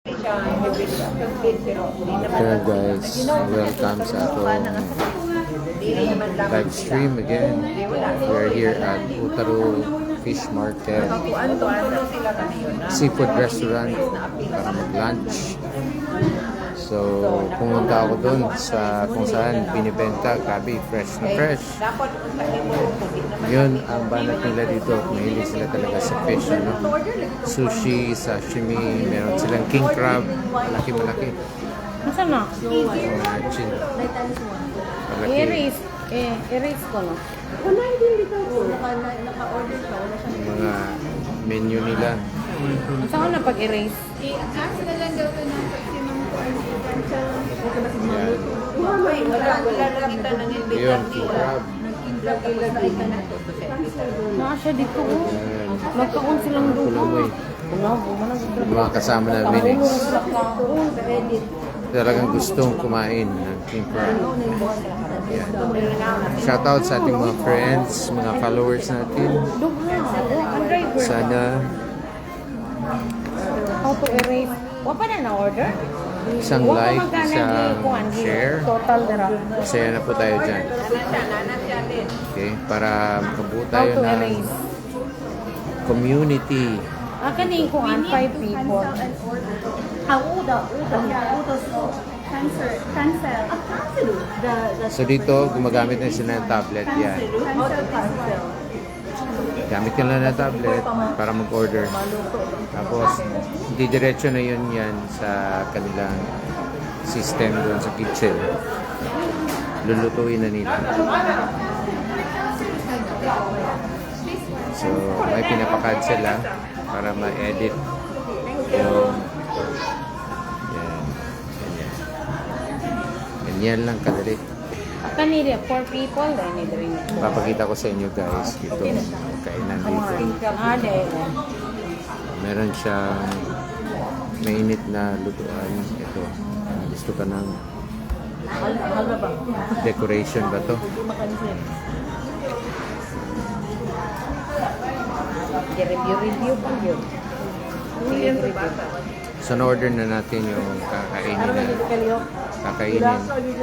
Okay guys, welcome sa atong live stream again. We are here at Utaro Fish Market, seafood restaurant para mag-lunch. So, pumunta ako doon sa kung saan binibenta, grabe, fresh na fresh. Yun ang banat nila dito. Mahilig sila talaga sa fish, ano? Sushi, sashimi, meron silang king crab, malaki-malaki. Masa na? Chin. Malaki. I-erase ko no? Mga menu nila. Saan ko na pag-erase? Yun, king crab. Naa siya dito. Magkaon silang duha. Yung mga kasama namin talagang gustong kumain ng king crab. Yan. Shoutout sa ating mga friends, mga followers natin. Sana How to erase? Wapa na na-order? isang like, isang share. Total dira. Masaya na po tayo dyan. Okay, para makabuo How tayo to ng erase? community. Kaning kuan 5 people. So dito, gumagamit na sila ng tablet. Yan. Gamit ka lang ng tablet para mag-order. Tapos, didiretso na yun yan sa kanilang system doon sa kitchen. Lulutuin na nila. So, may pinapakad sila para ma-edit yung yan. Ganyan lang kadali. Kanila 4 people then ni drink. Papakita ko sa inyo guys dito kainan dito. Meron siyang mainit na lutuan. Ito. Gusto ka ng decoration ba to? Review pa yun. So na-order na natin yung kakainin.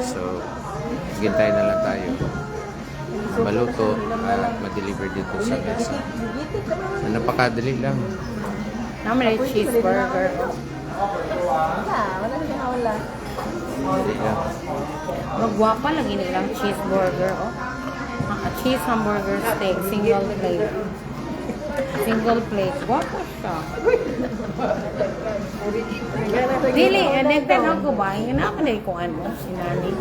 So, hintay na lang tayo na maluto at ma-deliver dito sa mesa. So, napakadali lang. Naman ay cheeseburger. Yeah. Magwapa lagi nilang cheeseburger. Oh. Cheese hamburger steak, single plate. Single plate. Guwapo siya. Dili, nagtanong ko ba? Yung ako na kung ano, sinani.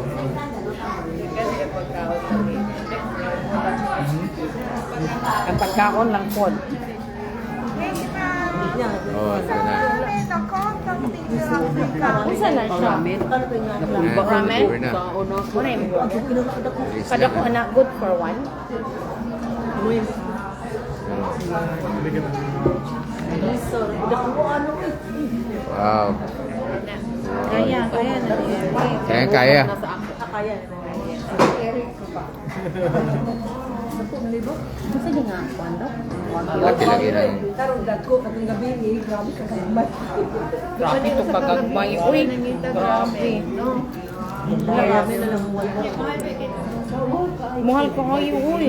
Ang pagkaon lang po. Oh, ito na. Kung na siya? Ramen? Deliver na. Muna yung Release kada na ko na good for one. Wow. Kaya. Kaya. Kasi di nga, kwando? Laki-laki na yun. Grabe ito kagagmay. Uy, grabe. Mahal ko kayo, uy.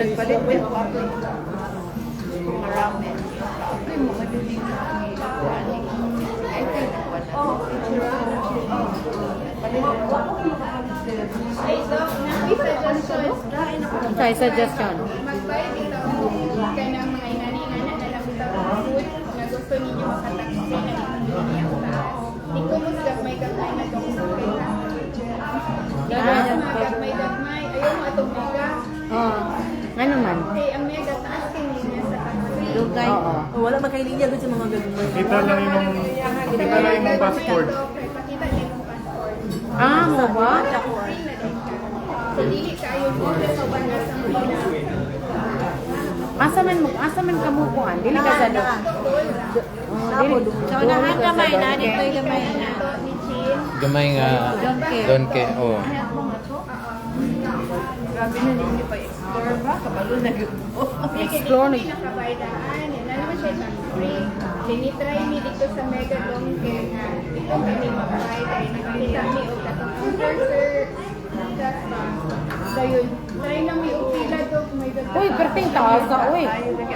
Say suggestion. Mag-buy dito ka ng mga inani-ingana na lang bitaw food na gusto ninyo makataksay na hindi ang taas. Ikumus gagmay-gagmay na kamusapin na. Gagmay na gagmay-gagmay. Ayaw mo itong mega. Ano man? Hey, ang mega taas kayo niya sa taxi. Dugay. Wala magkailinya doon sa mga gagawin. Kita lang yung passport. Pakita niyo yung passport. Mo ba? Free na din ka. So, dili kayo mo sa banda sa Manila. Asa man kamukuan? Dili ka sa doon. So, nahan gamay na. Dito yung gamay na. Ni Chin. Gamay nga. Donke. Oh. Grabe na ninyo pa explore ba? Kabalo na yun. Explore na. Nakabaydaan. Yan na naman siya. free. Tinitry mi dito sa Mega Donkey nga ito kami mag-try kaya nakakita mi o katapos sir. Dayon, try na mi o pila dog. May Uy, perting taas ka, uy.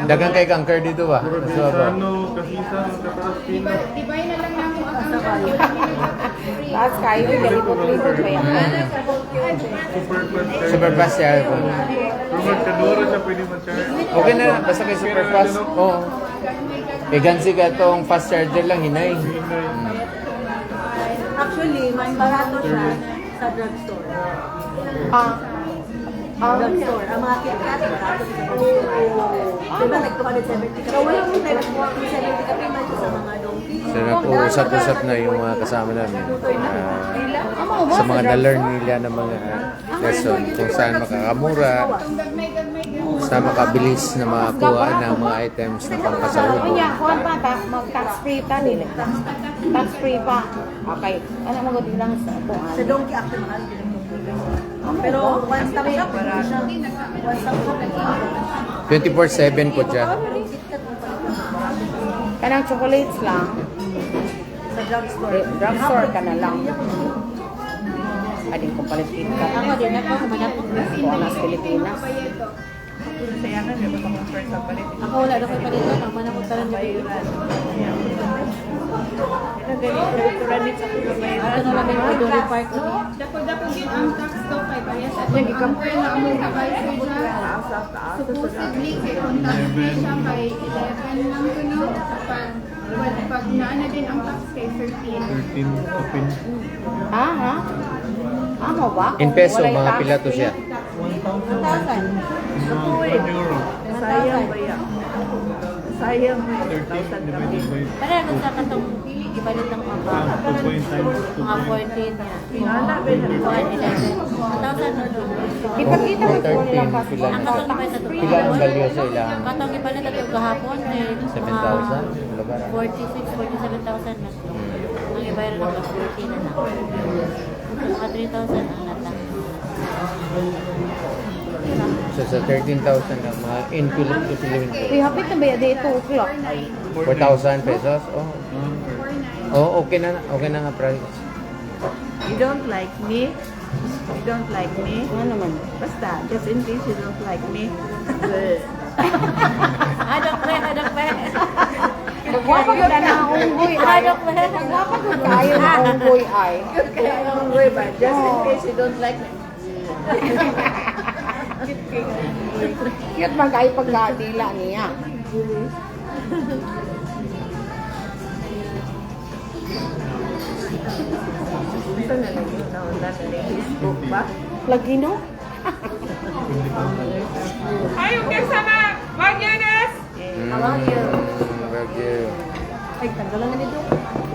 Dagang kay Kanker dito ba? So, ba? Ano, Kasisa, Kaparastin. Diba na lang namo ang free. Taas kayo, galibot-libot ba yan? Super fast. Super fast siya. Robert Cadora siya pwede ma-charge. Okay na, basta kay super fast. Oo. Eh, gansi ka itong fast charger lang, hinay. Actually, mas barato siya sa drugstore. Drugstore. Ang mga KitKat, barato siya sa drugstore. Diba, nag-270 ka. Wala mo tayo nag-270 ka payment sa mga donkey. So, nag-uusap-usap na yung mga kasama namin. Sa mga na-learn nila ng mga lesson kung saan makakamura, saan makabilis na makakuha ng mga items na pampasalubo. Kanya, kuhan pa, mag-tax free pa nila. Tax free pa. Okay. Ano mo gawin lang sa ito? Sa donkey, actually, mahal din ang donkey. Pero one stop shop, hindi siya. One stop shop. 24/7 po siya. Kanang chocolates lang. Sa drugstore. Drugstore ka na lang. Ading ko palit ka. Ako din ako, kumanapot na ako nas Pilipinas. Ako wala na kayo palito. Ang manapot talang yung bayuran. Ano na lang yung Idoli Park. Dako-dako din ang tax to kay kaya sa compare na among device dyan. Supposedly kay contact fee siya kay 11 lang kuno pag naana din ang tax kay 13. 13 open. Ha? Amo ba? In peso, Walay mga tax pila to free? siya. 1,000. €1. Sayang ba yan? Sayang ba 13 divided by Para kung sa katong ibalit ng mga 2 times 2 mga 14 niya. 11. 1,000 na doon. Ipakita mo po nilang 13, pila. passport. Ang katong pa sa doon. Pila ang value sa ilang? Katong ibalit na doon kahapon. 7,000? Lugar. 47,000 na. Ang ibalit na doon 14 na lang. Mga 3,000 ang nata. So, sa 13,000 lang, mga in Philippines. Uy, hapit na ba yan? Dito, o'clock. 4,000 pesos? Oh, okay na nga price. You don't like me? You don't like me? Ano naman? Basta, just in case you don't like me. Adok pre. Magwapa ko na ang unggoy ay. Magwapa ko kayo na ang unggoy ay. Kaya ang way ba? Just in case you don't like me. Cute man kayo pagkadila niya. Ito na lang yun. Nauna na lang Facebook ba? Lagi no? Wagyu. Ay, tanggalan na nito.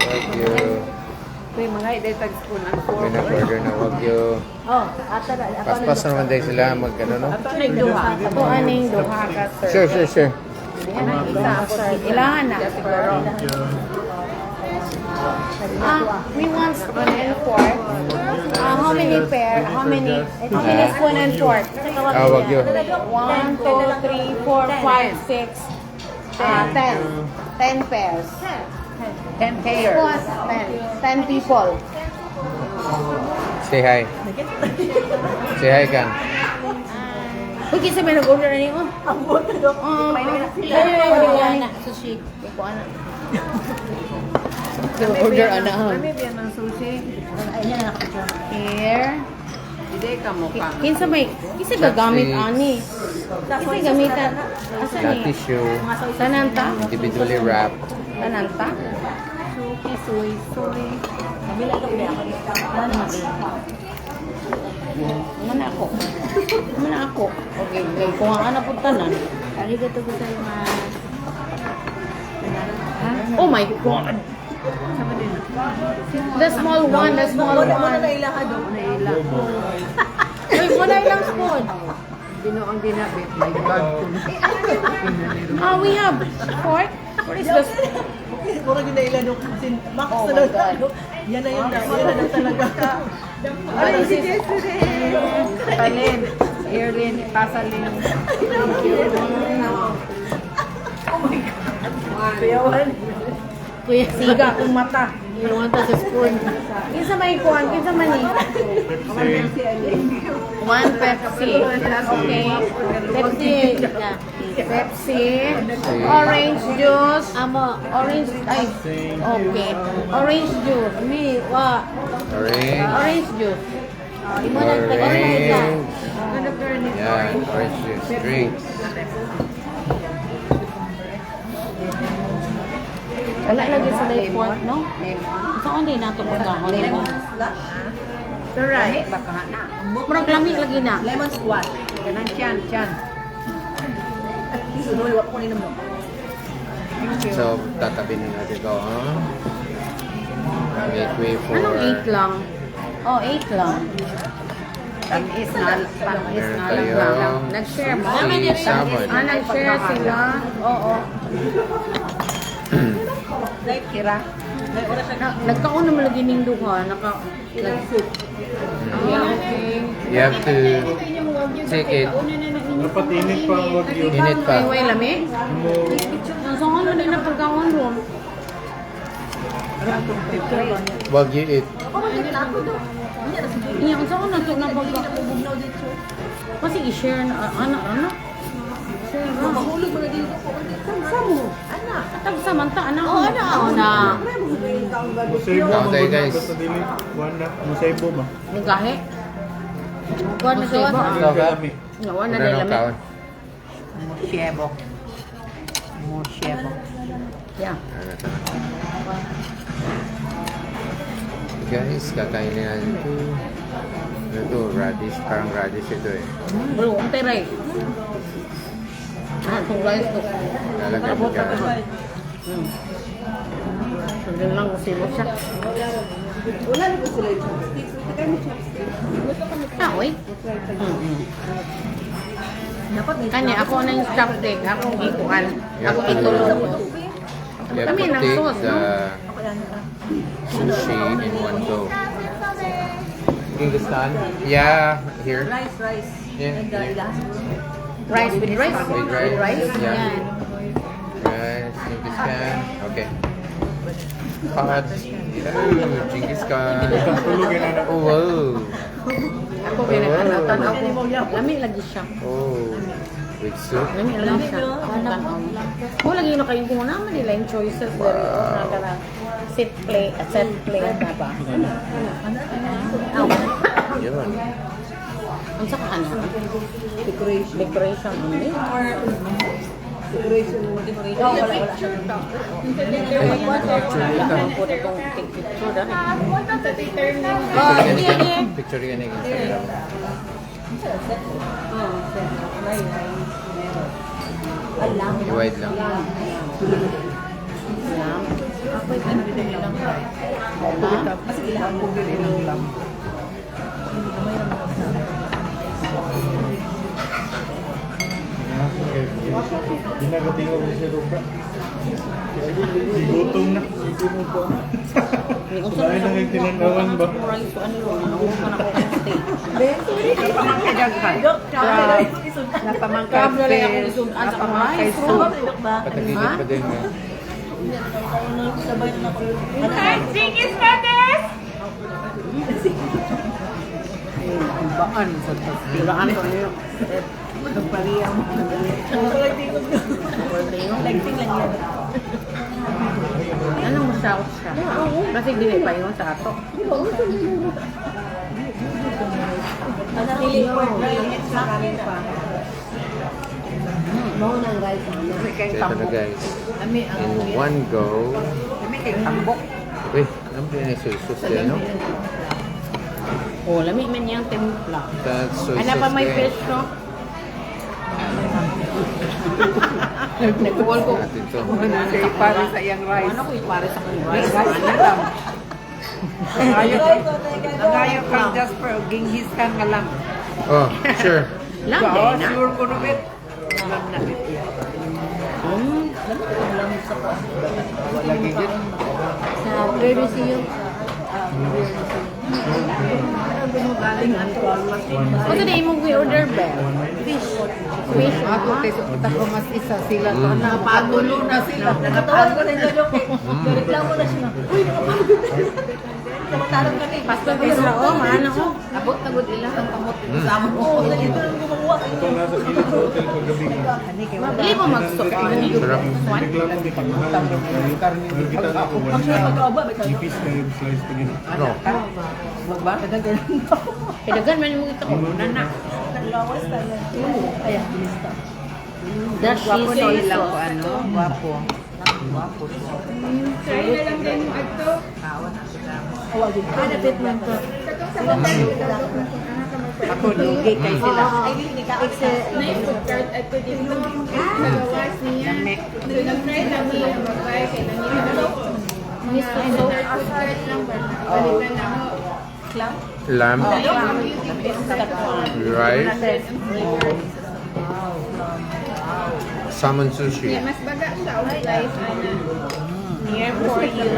Wagyu. May mga idetag school ng May nag-order na wagyu. Oh, ata na. Paspas naman din sila mag-ano, no? Ito na yung duha. Ako aning duha ka, sir. Sure. Yan ang isa, sir. Ilangan na. We want spoon and fork. How many pair? How many spoon and fork? Wagyu. 1, 2, 3, 4, 5, 6, 10. 10 pairs. 10 pairs. Spoon, 10 people. Say hi. Say hi, Kang. Uy, kisa may nag-order na niyo. Ang buto do. Ay, sushi. Iko ana. Nag-order ana ha. Kami biyan ng sushi. Ayan na ako dyan. Here. Hindi ka mo pa. Kinsa gagamit ani? Kinsa gamitan? Asa Na ni? tissue. Tananta? Individually wrapped. Tananta? Suki, soy. Kabila ka ulit ako. Ano naman? Mana ako. Okay, kung ang ana pud tanan. Arigato gozaimasu. Oh my god. The small one. Muna na ilaha do. Muna ilaha. Uy, wala ilang spoon. Binoong dinabit. We have fork. What is this? Mura yun na ilan nung sin. Max Oh na my God. lang. Yan na yun. Yan na talaga. Ano si Panin. Earlin. Pasalin. Oh my God. Kuyawan. Kuya, siga akong mata. Yung mata sa spoon. Kinsa may kuhan? Kinsa man ni? One Pepsi. Okay. Pepsi. Yeah. Pepsi. Orange juice. Amo, orange. Ay. Okay. Orange juice. Me, wa. Orange. Orange juice. Imo na Orange. ka. Yeah, orange juice. Drinks. Wala lagi sa life work, no? Saan din nato pagkahon mo? Right. Murag lami lagi na. Lemon squash. Ganang tiyan, tiyan. Sunod, wala ko ninam mo. So, tatabi na natin ito, ha? Make way for... Anong 8 lang? Oh, 8 lang. Pang-is na Meron lang tayo lang. Nag-share ba? si salmon. Nag-share sila. Oo. Like, kira. Nagkaon naman lagi ning duha. Nag-soup. You have to take it. Dapat init pa ang wag yun. Init pa. Ay, lami? Mo, Saan mo din na pagkaon ron? Wag you eat. Iya, saan na ito na pagkaon? Kasi i-share na, anak. Share na. Mahulog mo na dito po. Sa mo. Anak. Tagsamanta, anak. Oo, anak. musaybo Kaon mo tayo, ba guys. sa dili? Wala, musaybo ba? Nagahe? Kuha na siya. Ikaw ka? Nawa na Ano nila nung kaon? Moshebo. Moshebo. Yeah. Guys, kakainin natin ito. Ito, radish. Parang radish ito eh. Bro, ang teray. Itong rice to. Lalagay mo ka. Sundin lang kasi mo siya. Wala na ko sila yung chopsticks. Kaya mo chopsticks. Ah, oy. Dapat may Kanya, ako na yung stop take. Ako ang ikuan. Ako Yeah. itulong ko. You have Kami to ng take sauce, the no? sushi in one go. Kyrgyzstan? Yeah, here. rice. Yeah. And ilas. Rice with rice? With rice? Yeah. Yan. Rice, Kyrgyzstan. Okay. Hot. Oh, Genghis Khan. Tulogin na na. Oh, wow. Ako pinagkanatan ako. Lami lagi siya. Oh, with soup. Lami lang siya. Kung lagi na kayo kung naman nila yung choices. Wow. Set plate na ba? Yun. Ang saka ano? Decoration only? Decoration. Oh, wala. Picture daw. Wala po na itong take picture daw. Picture yan yung Instagram. I-wide lang. Mas ilang po gano'n lang. Ginagatingaw ko si Ruka. Gutom na. Gutom po. Dahil na yung tinanawan ba? Napamangkay napamangkay soup. Patagigit pa din nga. Baan sa tasiraan ko niyo. Nagpaliyang. Lighting lang yan. Anong masakot siya? Kasi dili pa yun sa ato. Pili ko. Sa kanin pa. Mau ng rice. So ito na guys. Ami In one go. kay tambok. Uy, ano ba yung sus yan, no? Oh, lami man yung timpla. That's soy Ano pa sauce may din. fish, no? Nagkuwal ko. Natin to. Kay pare sa iyang rice. Ano ko ipare sa kong rice? Rice ano lang. Nangayo kang Jasper Genghis Khan nga lang. Oh, sure. Lang Oo, din, na. sure ko na bit. Alam na bit. Lagi din. Sa BBC yung Galing ang tuwas. O ito na imong order ba? Fish. Fish. Ako tayo ko mas isa sila to. Mm. Napagulo na sila. Nakatawa ko rin sa joke eh. Reklamo na siya. Uy, nakapagod. Samantarang kami. Pastor Pedro, oh, maano ko. Abot na gud ilang ang kamot Hmm. sa mo. Oo, ganito lang gumawa. Ito nasa gilid sa hotel paggabi. Dili mo mag-sok. Sarap. Reklamo kita yung karne. Kita na ko Ang siya mag-aba, may tanong. ipis na yung slice pa gini. No. Magba kada ganun. Pidagan man mo ito ko. Nana. Lawas talaga. Ayan, bilista. Dash Wapo cheese na soy ilang ko sauce. ano, wapo. Wapo siya. Try na lang din yung agto. Kawan na sila. Awagin. Benefit man to. Katong sa hotel, gagawin mo kung ano ka mag Ako lugi kay sila. Ay, hindi ka. na yung food cart at ko dito. Nagawas niya. So, nag-try lang niya yung bagay kay nangyari. Mga another food cart lang ba? Palitan na mo. Lamb, rice, salmon sushi. Yeah, mas baga siya. Rice, ana. Here for you.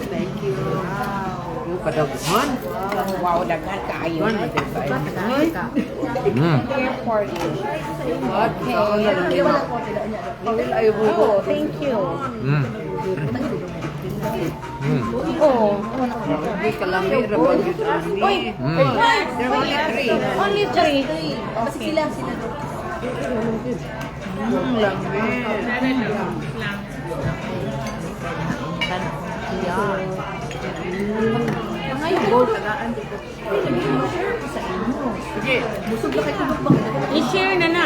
Thank you. Yung kadaghan. Wow, daghan kaayo. Here for you. Okay. Oh, thank you. Mm. Mm. Oh. Hindi ka lang may rabag yun. Uy. Mm. There are only three. Only three. Kasi sila. Ngayon, gold tagaan dito. Sige, busog na kayo tubag. I-share na na.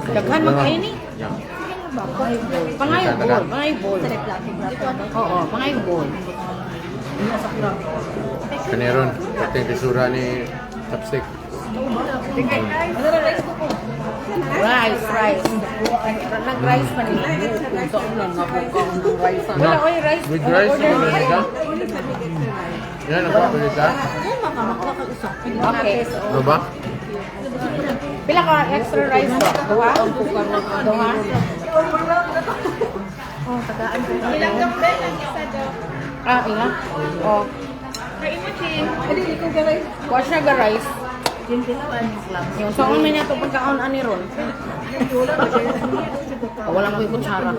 Daghan mo kayo ni. Yeah. Pangayo bol. Pangayo bol. Oo, pangayo bol. Kaneron, ito yung tisura ni Chopstick. Rice, rice. Nag-rice pa nila. Wala, oy, rice. With rice, Order ano rice. ka? Yan, ang papalit ka? Okay. Ano ba? Pila ka extra rice ba? Duha? Duha? Ilang gambe lang isa daw. Ah, ina? Oh. Kain mo, Ching. Watch na ga rice. Yung saan man niya ito pagkaon ani ron. Walang ko yung kutsara.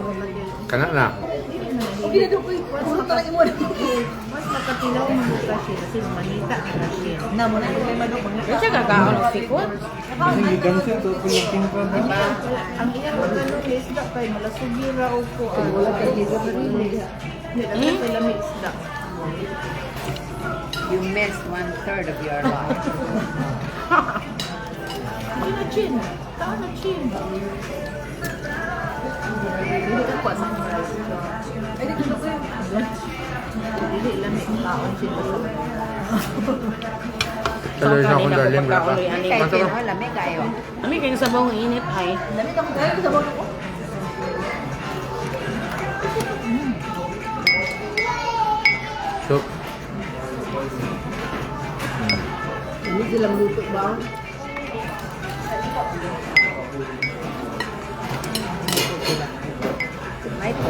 Kana na. Okay na doon ko. Busog talaga mo. Mas makatilaw mga siya kasi manita na siya. Na mo na yung may manok. Yung siya gagaon ng sikot. Ang gigansin to kung yung king crab. Ang iyang ano isda kay malasugira o ko. Wala kay giga na rin. Hindi na sila may isda. You missed 1/3 of your life. Hindi na chin. Taan na chin. Hindi ka kwa sa Ay, dito na ko yun. Hindi lang may taon sila. Tuloy na akong darling wala pa. Kayo, lamig kayo. Ami kayo sa bawang init ay. Damit ako tayo sa bawang ko. Soup. Hindi silang luto ba? May po.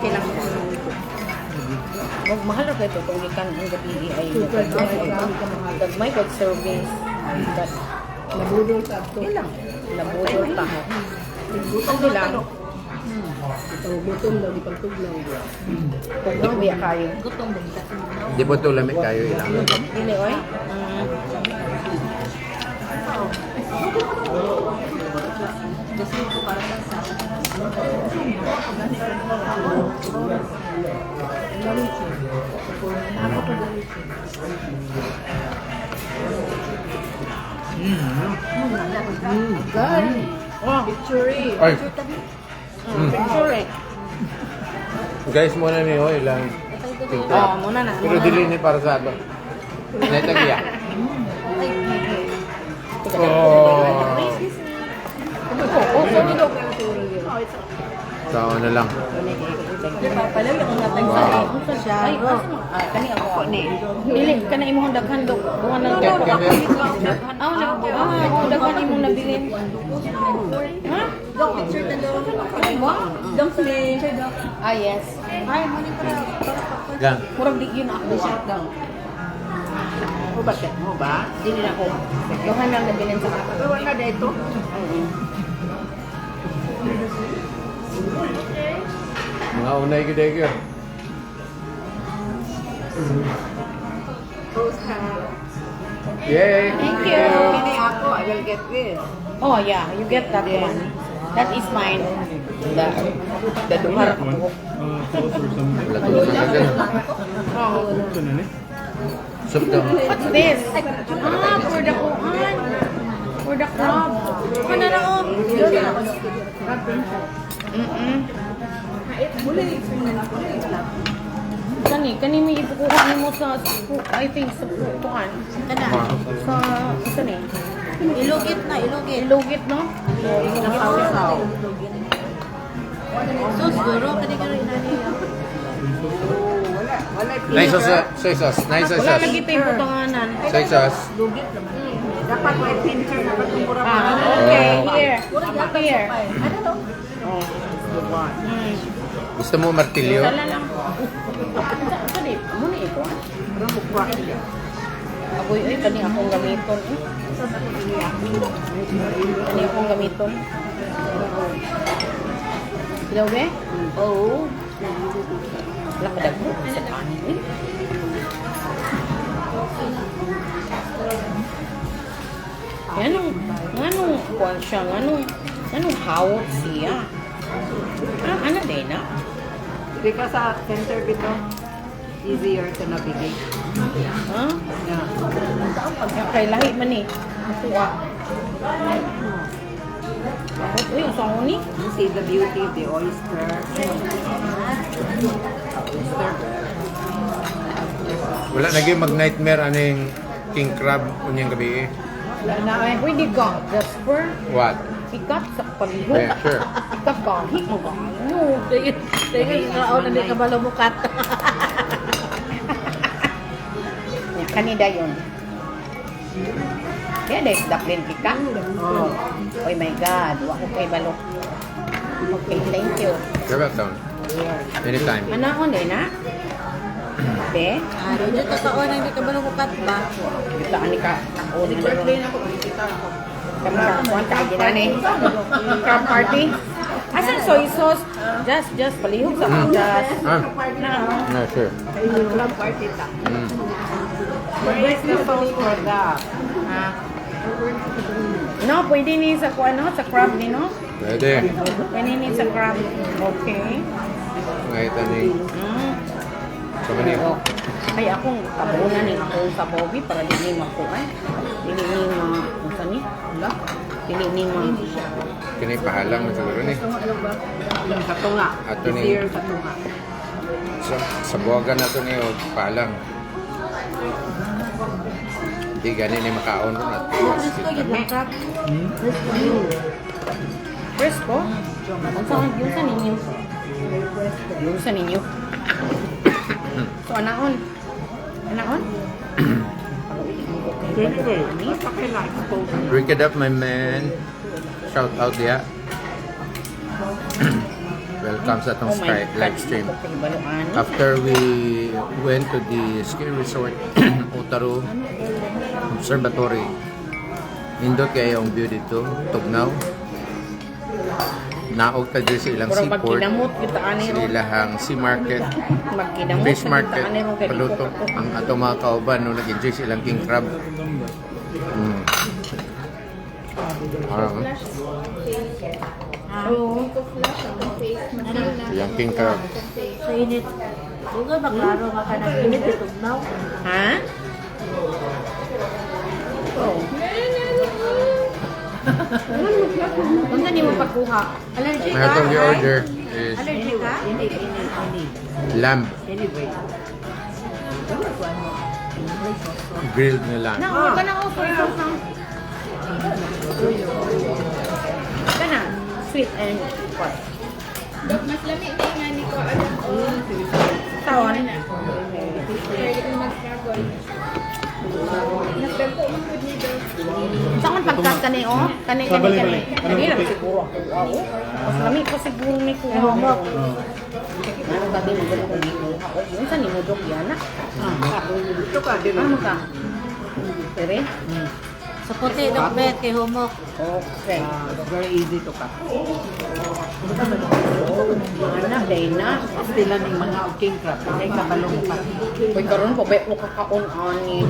Kailangan ko. Wag mahal ra kay to kung ikan ang gabi ay. Dagmay kag service. Nabudol sa ato. Ilang. Labudol ta. Butong Sila. Ang butong daw, di pagtugnaw. Kung biya kayo. Gutong benta. Di po ito lamig kayo ilang. Dili oy. Just ko para sa Oh, Ay, picture eh. guys muna ni Hoy ilang king Oh, crab. muna na. Pero dili ni para sa ato. Netagiya. Oh. Tao na lang. pala yung natay sa Wow. Unsa siya? Ay, Kani ako ni. dili kana imong daghan dog. Buwan na Kaya- daghan. Daghan imong nabilin. Ha? Dok, picture na daw. What? Dok, may picture daw. Ah, yes. Ay, mali para. Gang. Murag di yun ako. daw. O ba set mo ba? Dili na ako. Yohan lang nabilin sa ako. Pero wala na ito. Mga unay gede yun. Post ka. Yay! Thank you. Hindi ako, I will get this. Oh, yeah. You get that one. That is mine. The duhar ko. Wala tulog na kagad. Soup daw. What's this? Ah, for the kuhan. For the crab. Ano na oh? Kani may ipukuha mo sa, I think, sa kuhan. Kana. Sa, isa ni? Ilugit na, ilugit. Ilugit, no? Nasaw-saw. Sus, guro, kani-kani inani. Wala. Nice soy sauce. Nice soy Wala sauce. lagi tayo putanganan. Soy sauce. Lugit naman. Dapat may pincher na pagkumura pa. Ah, okay. Here. Here. Ano to? Oh, the one. Gusto mo martilyo? Dala lang. Sorry, muna ito. Pero mukha niya. Agoy, ay, kani akong gamiton. Kani akong gamiton. Ilaw, be? Oo. Wala ka dagmo sa kanin, eh. Nganong kuwan siya, nganong hawot siya. Ano din na? Hindi ka sa center dito, easier to navigate. Ha? Yeah. Kay lahi man eh. Kuha. Uy, ang sango ni. You see the beauty of the oyster. Wala naging mag-nightmare aning king crab unyang gabi. Pwede ka, Jasper. What? Ikat sa palihog. Yeah, sure. Ikat gahi mo ba? No. Tingin na na di ka malamukat. Kanida yun. Kaya dahil daplin kika. Oh. Oh my God. Wako kay balok. Okay, thank you. You're welcome. Anytime. Anakon din na? Be? Ano dito totoo na hindi ka malamukat ba? Kita ani ka. O na laro. Kami ka kuwan ka ginani. Crab party. Asan soy sauce? Just palihog sa just. Na. No, sure. Club party ta. Mm. Where's the sauce for that? Ha? No, pwede ni sa kuwan no, sa crab ni no. Pwede. Pwede ni sa crab. Okay. Ngayon ni sa manio. Ay akong tabunan ni akong sa Bobby para dili makuan. Dili ni unsa ni? Wala. Dili ni Kini pahalang man siguro ni. Sa tunga. Ato ni. Easier sa tunga. Sa buwagan na ito niyo, palang. Hindi gani ni makaon ron at Gusto yun lang crab. Fresco? Yung sa ninyo. Yung sa ninyo. So, anaon? Anaon? Anyway, basta kailangan expose. Drink it up, my man. Shout out dia. Welcome sa itong live stream. Okay, baluan. After we went to the ski resort, Otaru Observatory, nindot kayo ang view dito, Tugnaw. Naog ka dyan sa ilang Pero seaport, magkinamot kita ani sa ron. ilang sea market, Magkinamot fish sa market, kita ani ron kay paluto. Ang atong mga kauban nung nag-enjoy sa ilang king crab. Oo. Ilang king crab. Sa init. Dugo ba klaro ka ka ng init itong now? Ha? Oo. Kung saan mo pagkuha? Allergic May ka? atong i-order is Allergic ka? lamb, Anyway. grilled na lamb. Na, huwag ka na ako soy sauce na. Ka na. Sweet and what? Dok, mas lamig na nga ni ko. Alam ko. Tawon. Pwede kong mag-travel. Nagdagko man po ni Dok. Saan man pagkas kani oh. Kani. Dili ra siguro ako. Wow. Mas lami ko siguro ni ko. Ano ka din mo ko dito? Yung sa nimo dok yan na. Ito ka, di ba? Ano ka? Tere? Sa puti, Dok Bet, kay Humok. Okay. Very easy to cut. Anak, day na. Sila ng mga king crab. Kaya kabalong pa. Uy, karon po, bet mo kakaon-ani.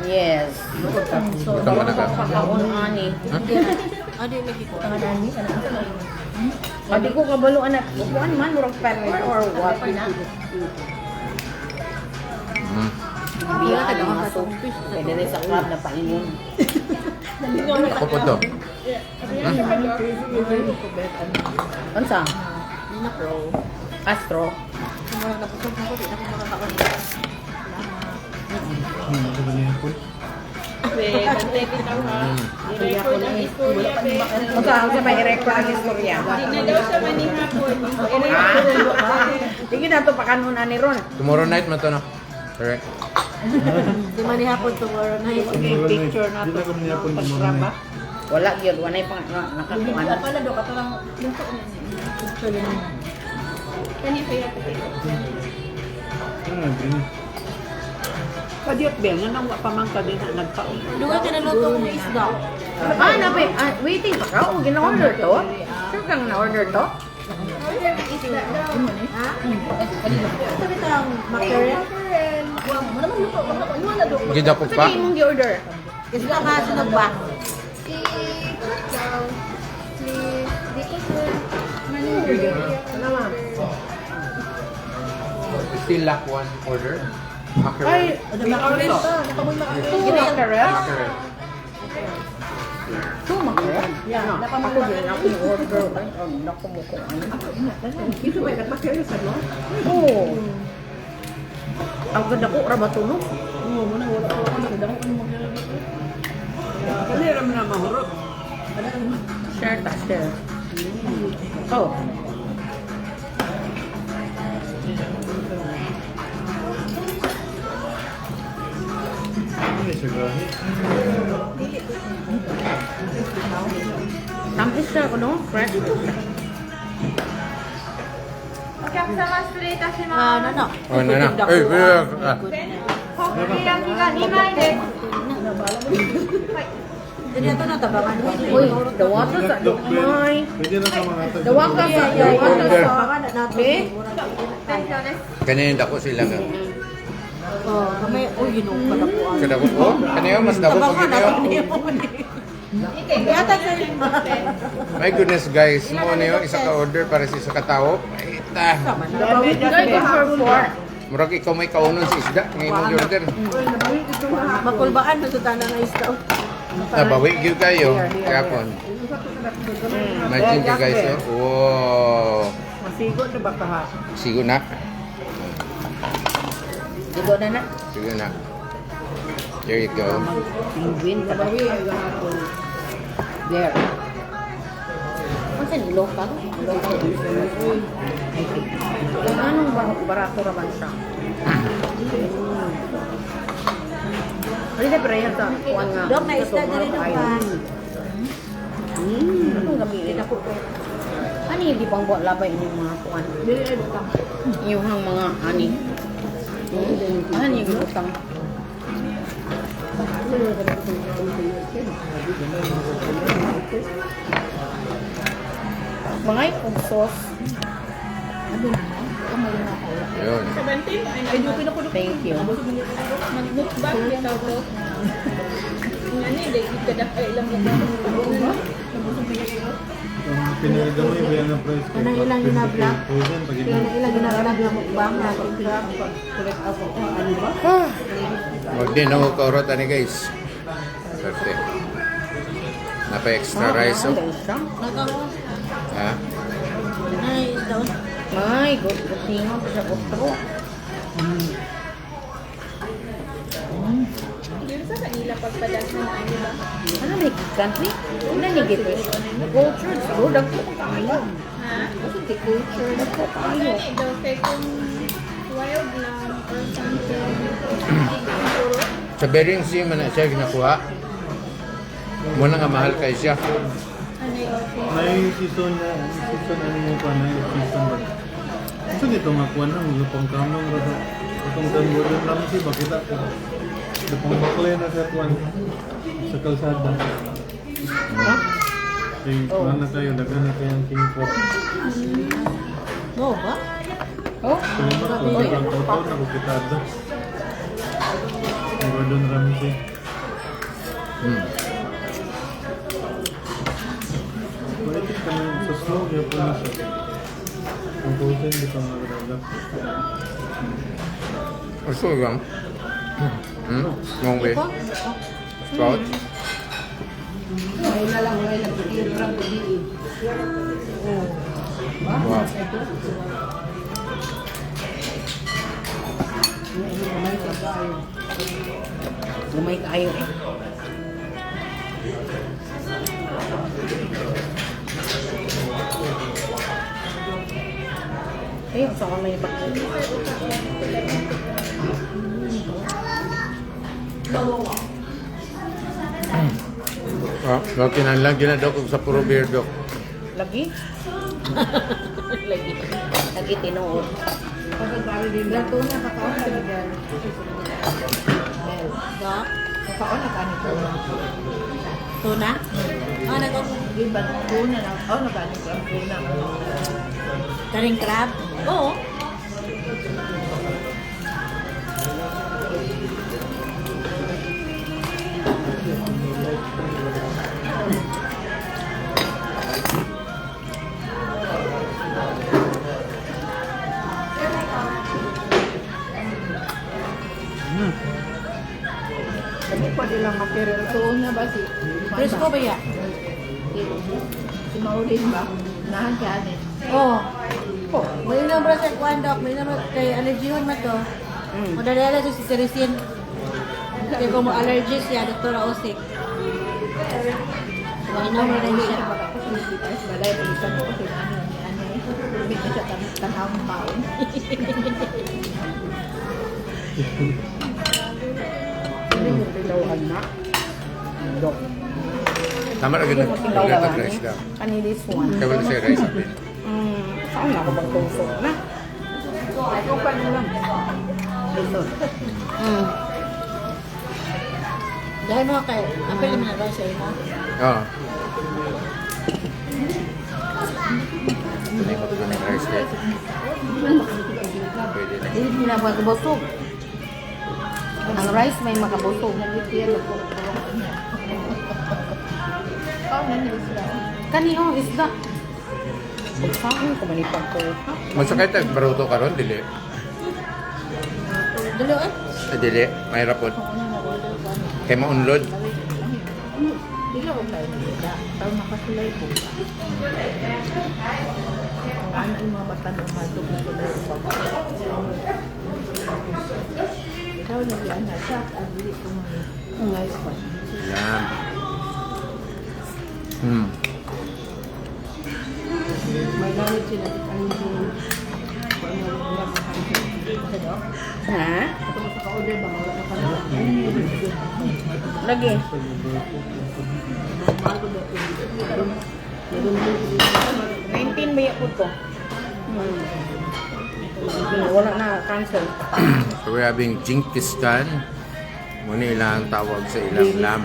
Yes. Ito mo na ka. Kakaon-ani. Ano yung lagi ko? Adi ko kabalo, anak. Kuan man, murag permit or what? Biya ka mga soapfish. Pwede rin sa club na paingon. Ako po to. Ano sa? Nina Pro. Astro. Mura na po sa puti, na ko makakaon. Ang sa may i-record ang istorya. Hindi na daw siya manihapon. Sige na ito, pakanunan ni Ron. Tomorrow night man to, no? Correct. Di man ihapon tomorrow na yun. Okay, picture na to. Pag-crab. Wala yun, wanay pang nakakuan. Pala, Dok, ato lang luto niya. Kani pa yata. Padiyot ba? Nga nang pamangka din na nagpaon. Duwa ka na luto ng isda. Nabe, waiting pa ka? O, gina-order to? Sure kang na-order to? Isda daw. Ha? Sabi tang mackerel. Wala mo naman luto. Wala, Dok. Gidapog pa? Sige mong gi-order. Isda ka, sinog ba? Si daw. Si di ko sure. Still lack one order. Ay, Mackerel. two mackerel? Mackerel. Two mackerel? Yeah, ako din ako order. Ay, naku mo ko. Ito ba yung mackerel sa no? Oo. Ang ganda ko, rabatunog. Oo, muna wala ko ako nagdako ano mackerel. Kali ram na mahurot. Share ta, share. Oh. Tampis siya ko, no? Fresh. Okiaksama失礼いたし Ah, ます。 ano? Oh, na na. Eh,ホッキ焼きが2枚です。 Dili ato na tabangan. Uy, dawa to sa dumay. Dawa ka sa Tabangan na natin. Eh? 弁当です。 Kanina dako sila nga. Oh, kamay, uy, ginong pala po. Kadako ko? Kanayo, mas dako pag Tabangan kanayo. Yata sa My goodness guys, mo na yun, isa ka order para sa isa ka tao. Ita. Murag ikaw may kaunon sa isda, ngayon mo order. makulbaan na sa tanan ng isda. Nabawi gyud kayo, kapon. Imagine ka guys, oh. Wow. Masigo na ba kaha? Sigo na. Digo na na. Sigo na. There you go. Penguin ka ba? There. Ano sa local? Local. Anong barato raman siya? Hindi pero yan sa kuwan nga. Dok, na isda na rin ang pa. Anong gamitin ako? Ano hindi pang buat labay inyong mga kuwan? Yung mga ani. Ano yung utang? Mga yung sauce. Yun. Thank you. Mag-mukbang bitaw to. Ano hindi kada ilang Kanang ilang ginabla. Kanang ilang ginabla na mukbang na pagkira. Huwag din ako kaurot ani guys. Sarte. Napa-extra rice, oh. Ha? Ay, isda. Ay, good thing pa sa kutro. Yun sa kanila pagpadaghan na ano ba? Ano may country? Ano ni gito? Culture, siguro dagko pa tayo. Ha? Kasi culture, dagko tayo. Ano daw kay kung wild lang or something. Siguro. Sa Bering Sea man na siya ginakuha. Muna nga mahal kayo siya. May season ano yung pa na season ba? Ito dito nga kuwan ang lupang kamang rado. Itong tanggulong lang si bakit ako. Lupang baklay na sa kuwan sa kalsada. Ay, na kayo, dagan na kayang king pork. Oo ba? Oh, Salamat po, ang totoo na kukitado. Ang Gordon Ramsay. Pwede ka na sa slow niya po na siya. Ang pusin, di ka magdagdag. Gusto ko lang. Mong way. Sprout. Wow. lumay kayo eh. Ayun, sa kamay ba? Dok, kinanlang ginadok sa puro beer, Dok. Lagi? Lagi. Lagi tinuod. Lato na, kakaon ka bigyan. Dok? Kakaon na ka nito. Tuna? Ah, nag- Iba na tuna na. Oh, nagani ko ang tuna. Karing crab? Oo. Kasi pwede lang material. Tuna ba si? Fresco ba yan? Si Maureen ba? Nahan ka anin. Oo. Oh. May number sa kuwan, Dok. May number kay allergyhon man to. Madadala to si Teresin. Kaya kung mo-allergy siya, Dr. Osik. May number na siya. Tapos balay, palitan ko kasi ano. Hindi na siya tanawang baon. Ano yung pilawan na? Dok. Tama na ganun. Ganun rice lang. Kanilis one. Kaya wala siya rice natin. Saan ako bang tusok na? Ay, kung paano lang. Ito. Dahil mo kay, ang pwede mo na ba siya mo? Oo. Hindi ko ito ng rice din. Pwede na. Hindi na makabusog. Ang rice may makabusog. Oh, nanisla. Kaniyo, isda. Saan ko manipag ko? Masakit ang baruto ka ron, dili. Dulo eh. Dili, mahirap po. Kaya maunlod. Dila ko tayo nila. Tao nakasulay po. Ano yung mga matanong matog na sulay po. Ikaw naglaan na siya. Ang dili ko mga ngayon pa. Yan. May gamit sila. Ano yung Ha? Ito sa ka-order ba? Wala ka pala. Lagi. Mahal ko dito. 19 ba po to? Wala na, cancel. So we're having Genghis Khan. Muna ilang tawag sa ilang lam.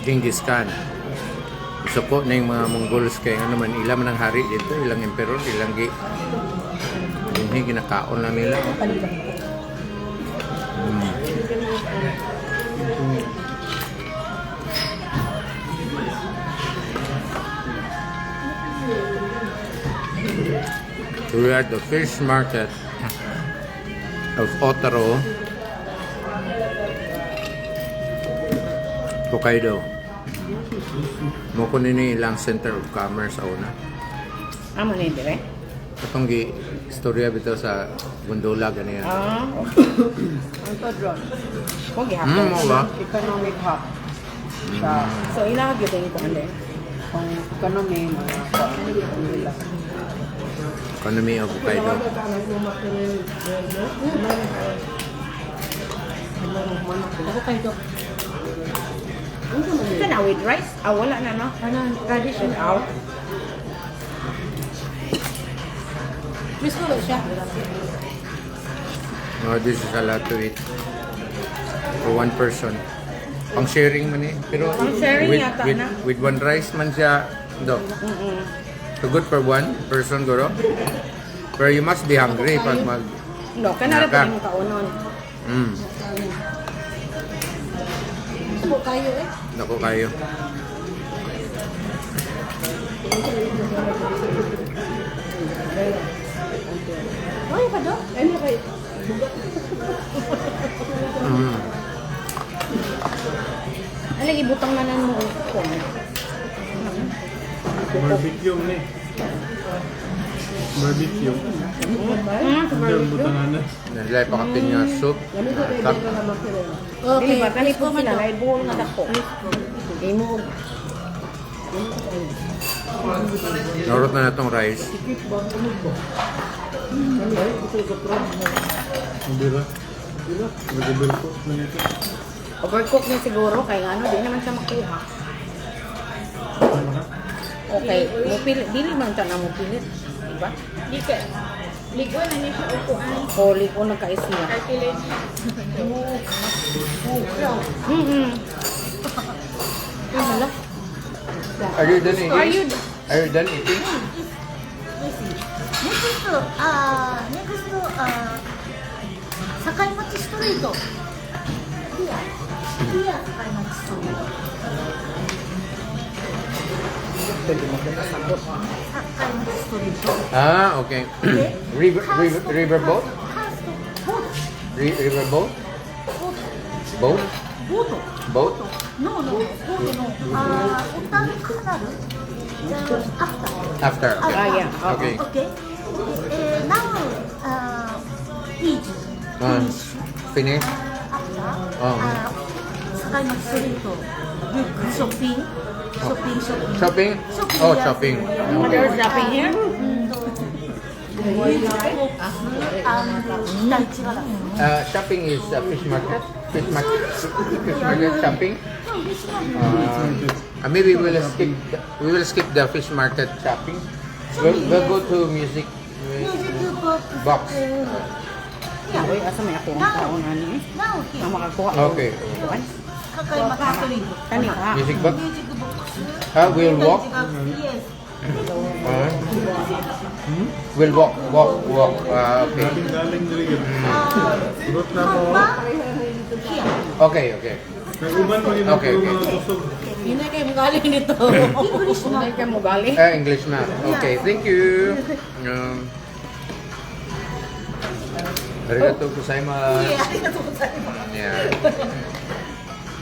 Genghis Khan. Suko na yung mga Mongols kaya ano man ilang man ang hari dito, ilang emperor, ilang hindi kinakaon lang nila. So we are at the fish market of Otaro, Hokkaido. Mo ko nini ilang center of commerce sa una. Amo na dire? Itong istorya bito sa Gondola ganyan. Ang to drone. Huwag ihapon. Mo ba? Economic hub. Sa So, ilang yun ko ande? pang economy, mga nila. Economy of Hokkaido. Ako kay Dok. Ito na with rice? Ah, wala na, no? Ano, tradition. Out. Miss ko siya. No, this is a lot to eat. For one person. Pang sharing man eh. Pero Pang sharing with, yata with, na. with one rice man siya. Do. So good for one person, guro. Pero you must be hungry pag mag... No, kanara Naka. pa yung kaunon. Mm. Subo kayo eh. Naku kayo. Ay, pa do? Ano kayo? Mm. Alang ibutang na mo kung. Barbecue ni. Barbecue. Hindi ang butangan na. Nalilay pa kapin nga soup. Cup. Okay. Dili ba kani Miss po ko man sila to. lay buhol nga dako. Imo. Narot na na itong rice. Hindi ba? Nag-overcook na ito. Overcook niya siguro kay ano, di naman siya makuha. Okay, mo pilit, dili man ta na mo pilit, di ba? Di ka. Ligo na niya siya upuan. Holy ko nagkaisya. Calculate. Wala. Are you done eating? Are you Are you done eating? Sakaimachi Street. Here. Here, Sakaimachi Street. Sakaimachi Street. Ah, okay. Riverboat? Riverboat? Boat? Boat? No, no, no. Utan Canal. After. After, okay. Ah, yeah. Okay. Okay. Now, Fiji. Finish? After. Oh. Sakaimachi Street. Shopping. Shopping? Oh, shopping. Okay. There's nothing here? Shopping is fish market? Fish market shopping? Maybe we will skip the fish market shopping. We'll go to music box. Yeah, wait, asa may ako ang taon ani? Now, Na makakuha. Okay. Sakaimachi Street. Kani ka. Music box? We'll walk? Yes. We'll walk. Okay. Galing dili yun. Surot na mo. Okay. Nag-uban pa rin Okay, ang okay. mga tusog. Yun na kayo magaling nito. Hindi ka mo gali. English na. Okay, thank you. Arigatou gozaimasu. Yeah.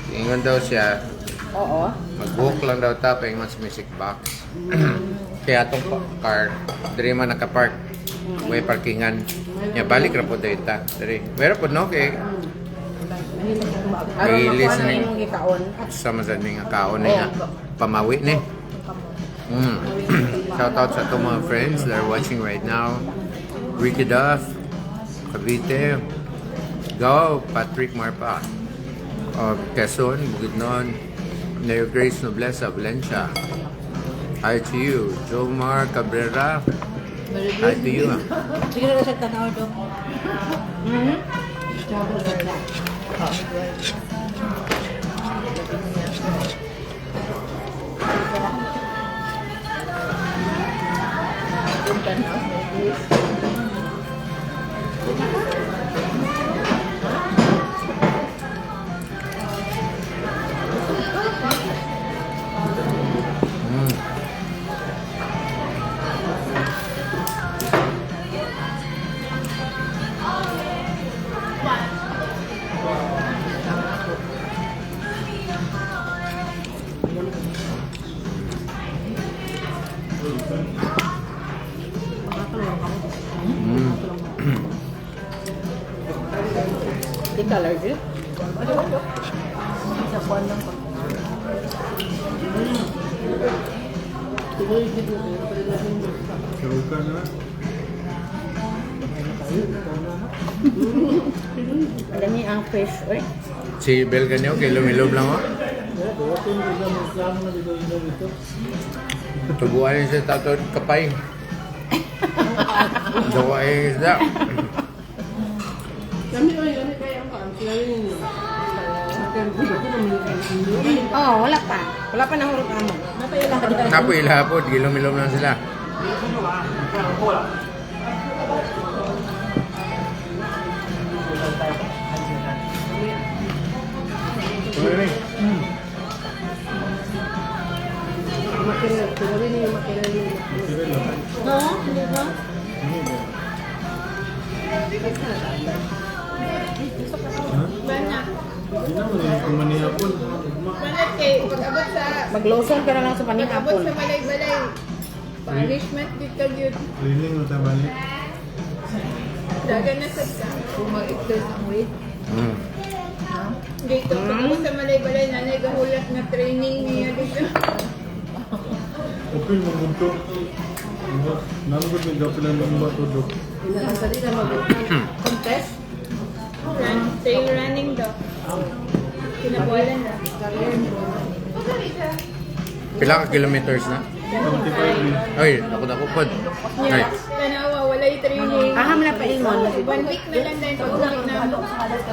Ingon daw siya, Oo. mag-walk lang daw ta pa ingon sa music box. Kaya itong car, diri man nakapark. May parkingan. Ya balik ra po dayon ta. Diri. Pero po no kay Aron makuha na listening. imong gikaon. Sama sa nga kaon niya. Pamawi ni. Shout out sa itong mga friends that are watching right now. Ricky Duff, Cavite, Go, Patrick Marpa, Quezon, Bukidnon, Mayor Grace Nobleza, Valencia. Hi to you, Jomar Cabrera. Hi to you. Sige na siya tanaw do. Di ka allergic? Karukan na. Alam niya ang fish, oy. Si Bel ganyo, kay lumilob lang oh. Ito yung reklamo na dito. Tubuan niya siya tatod kapay. Dawa yung isda. Kami kaya ang kaan. Sila yun. Oh, wala pa. Wala pa nang hurot amo. Napuila po, gilom-ilom lang sila. Tuloy rin. Makinig. Tuloy niya yung makinig. Siril lang. No, hindi ba? Bana. Hindi naman eh, kung manihapon. Banat kay pag-abot sa Magloson ka na lang sa pag-abot panihapon. sa balay-balay. Punishment dito yun. Riling mo tabali. Dagan na sa ka. Kung mag-extend ang weight. Mm. Dito, pag-abot sa balay-balay, nanay gahulat na training niya dito. Okay, mamunto. Namagod may gapilan ng bato do. Ilang sa rin na mag-contest. Trail running daw. Kinabualan na. Pila ka kilometers na? 75 din. Ay, ako na kupod. Ay, Tanawa, walay training. Aham na pa ingon. 1 week na lang dahil pag-uwi na.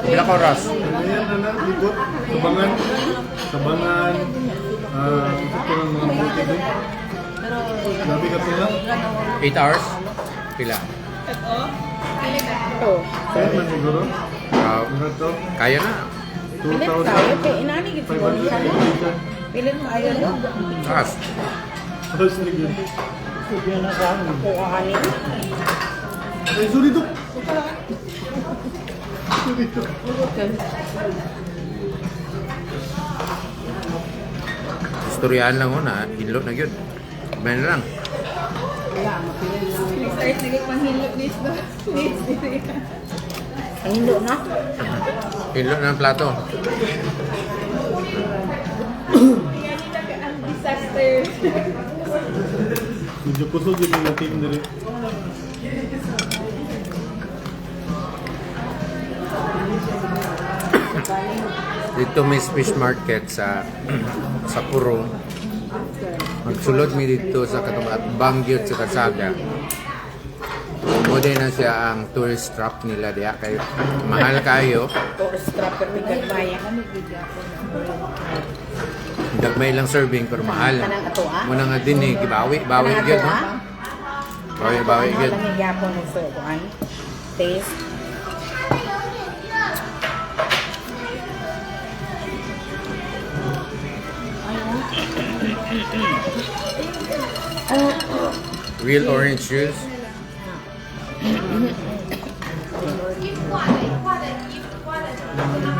pila ka oras? Ayan na na, likot. Sabangan. Sabangan. Ito ko ng mga buti din. Labi ka pala. 8 hours? Pila? Tato? Pili ka. Ito. Saan man siguro? Ano to? Kaya na. Pilit tayo. Kaya inani gito. 2,500 kilometer. Pilit mo ayaw no? Taas. Tapos na yun. Kuha ka niya. Ay, sorry to. Sorry to. Istoryaan lang una, hinlo na yun. Bayan na lang. Start naging panghilot ni Isda. Ang hindi na. Hinlo na ang plato. Yan nila ang disaster. Medyo kusog yung mga team dali. Dito may fish market sa sa Puro. Magsulod mi dito sa katumat Bangyot sa Kasaga. Mode na siya ang tourist trap nila diya kayo. Mahal kayo. Tourist trapper ni Gagmaya. Dagmay lang serving pero mahal. Kanang ato ah. Muna nga din eh, gibawi, bawi gyud no. Bawi gyud. Mahal ang higapon ng sukuan. Taste. Real orange juice.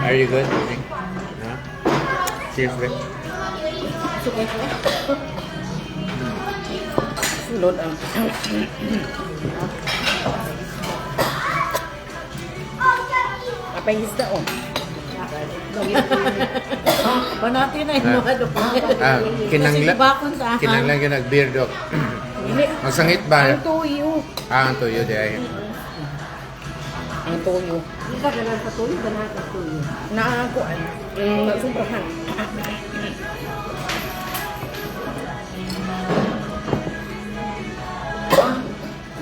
Are you good? Huh? Seriously? Sulod ang. Apa yung isda oh? Panati na yung mga Kinanglan. bakon sa akin. Kinanglan yung nag-beer dog. Hindi. Magsangit ba? Ang tuyo. Ang tuyo di ay. Ang tuyo. Hindi ka ganun sa tuloy. Ganun sa tuloy. Nakakuan. Sobrahan.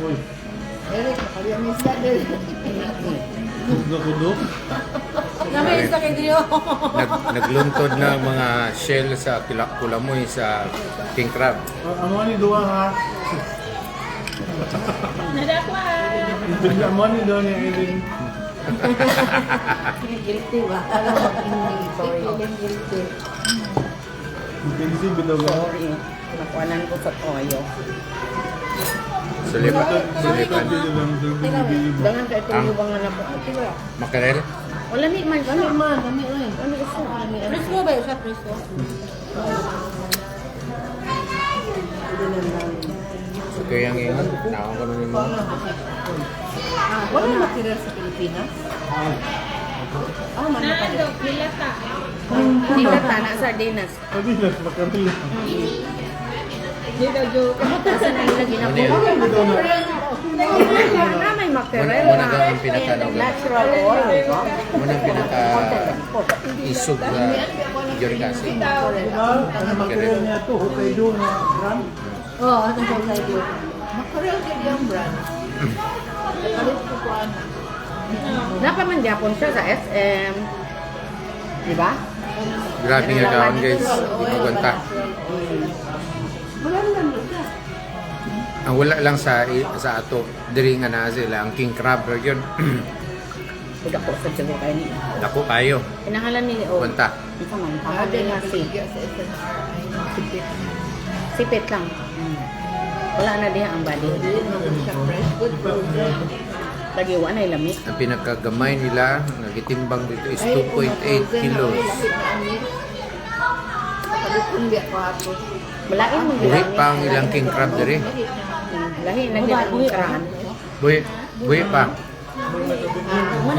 Uy, Eric, nakaliyan mo isda din. kusog na kudok. Namay sa kay Dio. Nagluntod na mga shell sa Kulamoy sa king crab. Amo ni dua ha. Nadakwa. Bigla mo ni daw ni Eileen. Guilty ba? Alam mo, hindi. Feeling guilty. Intensive bitaw ka. Sorry. Nakuanan ko sa toyo. Sulipan. Sulipan. Dangan ka ito yung bang anak ko. Makarel. Wala ni man. Kami man, kami rin. Ano gusto? Presko ba yun? Sa presko? So kaya ang ingon, naon ko na ni mo. Wala material sa Pilipinas. Nando, nilata. Hindi ka tana sardinas. Sabi na, makaril. Dito, Jo. Kasi na nila Ano ginagawa. yun? Na may mackerel Muna na ang pinaka natural oil. Muna ang pinaka isog na uric acid. Ano material niya to? Hokkaido na brand. Oo, ano sa side yun? Makarel ka yung brand. Kalit ko ko ano. Napaman Japon siya sa SM. Di ba? Grabe nga kaon guys. Di magwanta. Ang wala lang sa ato diri nga na sila ang king crab ra yun. Huwag ako sa tiyo kayo ni. Dako kayo. Pinangalan ni O. Gwanta. Ito man. Pangalan nga si. Sipit. Sipit lang. Wala na diha ang bali. Lagi wala na lamig. Ang pinakagamay nila nagitimbang dito is 2.8 kilos. Kalit kong biya ko ako. Malain mo Buhi pa ang ilang king crab diri. Lahi na din ang karaan. Buhi pa.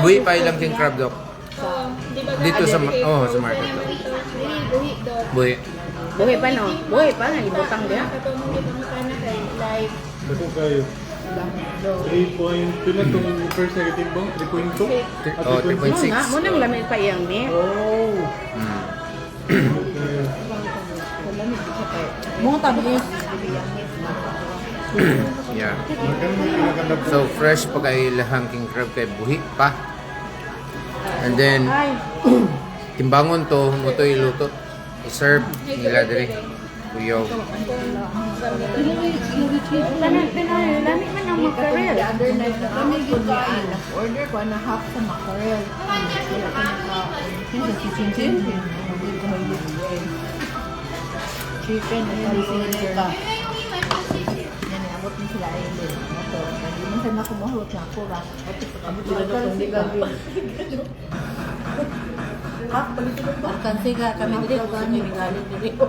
Buhi pa ilang king crab dok. Dito sa sa market. Buhi daw. Buhi. Buhi pa no? Buhi pa nga libutang diha. Katong gibutan na kay live. Dako kayo. 3 point, pila tong first negative bang? 3.2? Oh, 3.6. Nga, mo nang lamig pa iyang ni. Oh. Mm. Mga tamis. Yeah. So fresh pa kay lahang king crab kay buhi pa. And then timbangon to mo to iluto. I-serve nila diri. Kuyaw. Lamig man ang makarel. The other night na kami ginain. Order ko na half sa mackerel. Chicken at sisig ka. Yan, abot ni sila ay hindi. Hindi man sana kumahulot na ako ba? Abot sila na kung di gabi. Alkansi ka kami dito. Kami galing dito.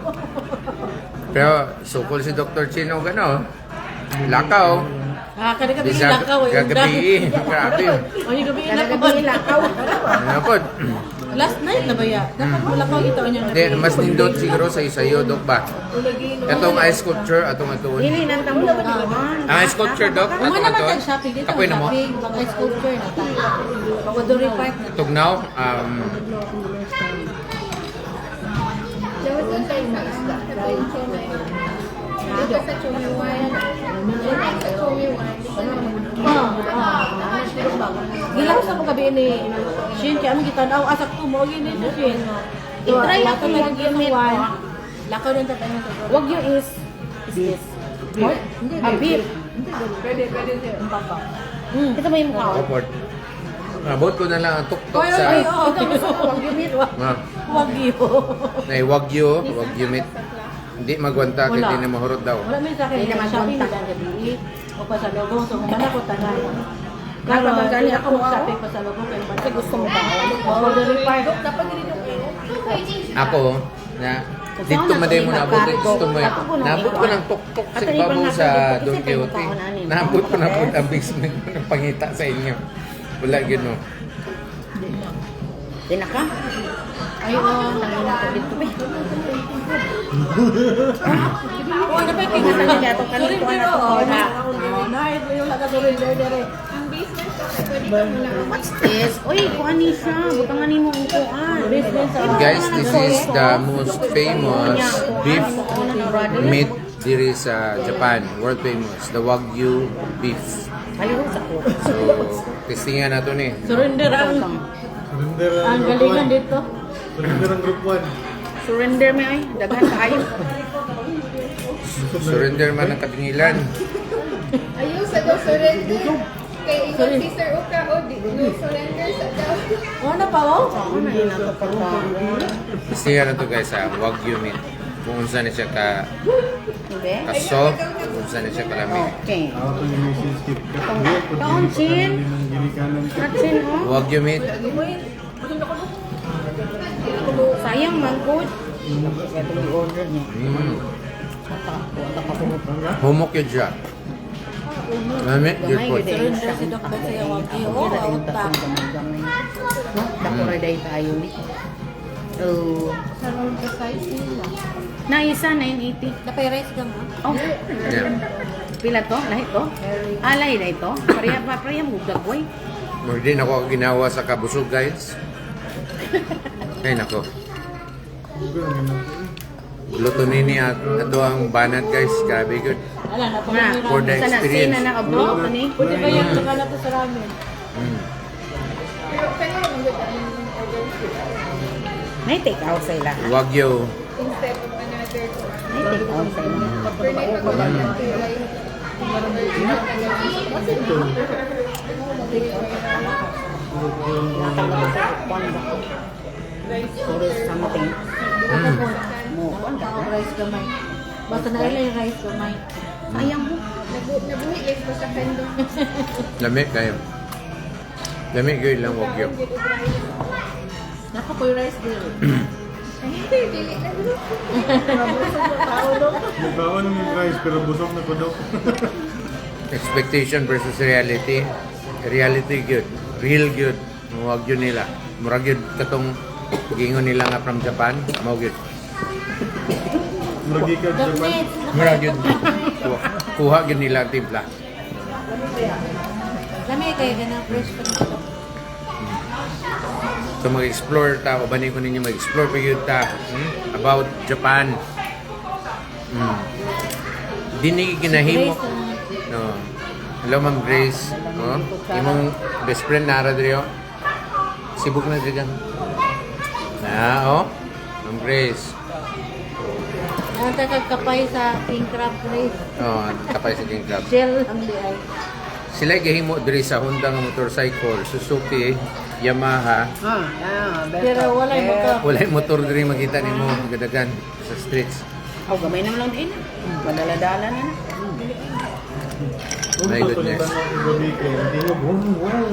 Pero sukol si Dr. Chino gano. Lakaw. Kada kami Bisa ilakaw. gagabi. Grabe. O yung gabi ilakaw. Nalagabi ilakaw. Ano po? Last night na ba ya? Dapat ilakaw ito niya. Hindi, mas nindot siguro sa isayo, Dok ba? Itong ice sculpture, atong atuon. Dili nang tamo. Ang ice sculpture, Dok, Kung atong ano naman atuon. shopping dito. Kapoy na mo. Mga sculpture na ta. Pawadori Park na. Tugnaw, Dapat doon tayo sa isda. Katong chumay. Dito sa chumiwan. Sa chumiwan. Gilaw sa mga gabi ni Shin, kaya aming gitanaw, asak to mo, gini na Shin. I-try na Lakaw kung na mag-unit. Lakaw na tatay sa Wag yung is this. Beef. Pwede siya. Ang papa. Ito ba yung mukha? awkward. Nabot ko na lang ang tuktok Oy, sa oy, oy. Wag yung meat. Wagyo. wagyu meat. Hindi magwanta kay Wala. di na mahurot daw. Wala may sa akin, Hindi naman shopping kontak. na gabi. O pa sa logo, so kung mana ko tanan. Napamagani ako, shopping pa sa logo kay Kasi gusto mo ba? Pawadori Park. Ako, na dito maday mo naabot gusto mo naabot ko ng tuktok sa babaw sa Don Quixote. Naabot ko na po ang basement ng pangita sa inyo. Wala gino. Di na ka? Ayun, Tangin ako dito. oh, dapat Ingatan niya ito kanito na ito. Night, yung nagka-surrender dire. Ang basement ko, pwede ka muna. What's this? Uy, kuhaan ni siya. Butangan ni mo ang kuhaan. Basement sa Guys, this is the most famous beef meat diri sa Japan. World famous. The Wagyu beef. Aliw sa ko. So, testingan na to ni. surrender ang Surrender ang galingan dito. Surrender ang group 1. Surrender mo ay. Daghan kaayo. Surrender man ang katingilan. Ayaw sa daw surrender. Kay ingon si Sir Uka, o di no surrender sa daw. Oh, na pa oh. Ako na yun ang kapagkaroon. Testingan na to guys sa Wagyu meat. Kung saan siya Hindi? ka-soft, kung saan siya kalami. Okay. Ako to yung message tip. Kaon, Chin. Atsin, oh. Wagyu meat. Sayang man po. Ito yung order niya. Humok yun siya. Lami, good Gamay, food. good Surrender si Dr. Saya Wagyo. Oh, out pa. Dakuray dahil tayo ni. Oh. Sa round the size nila. Na isa, 980. Napay rice ka mo. Oh. Yeah. Pila to? Lahi to? Lahi na ito? Pareha mo gagawin. More din ako ginawa sa kabusog guys. Ay nako. Ganun. Luto nini ato ang banat guys. Grabe good. Alam na, Nga, For the sana experience. sina naka-blow ni. Pwede ba yung saka na to sa ramen? Mm. Pero ang good ang order sila. May take out sa ila. Wagyu. Instead of another May take out sa ila. per night pag ng tulay. Natanggal sa kwanda. Or something. Mo, kwanda. Ako rice gamay. Basta na ilan yung rice gamay. Sayang mo. Nabuhi guys pa sa kando. Lami kayo. Lami good lang wagyu. Naka po yung rice girl. Ay, dili na dito. Nagkaon ng rice pero busog na ko daw. Expectation versus reality. Reality good. Real good. Wagyu nila. Murag yun katong gingon nila nga from Japan. Mao good. Muragi ka sa Japan. Murag yun. Kuha yun nila ang timpla. Lami kayo ganang fresh pa nito. So mag-explore ta, o banin ko ninyo mag-explore pa yun ta about Japan. Dini ginahimo. No. Hello Ma'am Grace. No? Imong best friend nara diri oh. Sibuk na diri oh. Ma'am Grace. Ang kakapay sa king crab race. Oh, tapay sa King Crab. Shell ang di ay. Sila gihimo diri sa Honda nga motorcycle, Suzuki, Yamaha. Pero wala yung maka. Walay motor diri makita nimo gadagan sa streets. Aw, gamay naman lang din. Madala-dala na na. My goodness. Gabi ka. Hindi mo wow.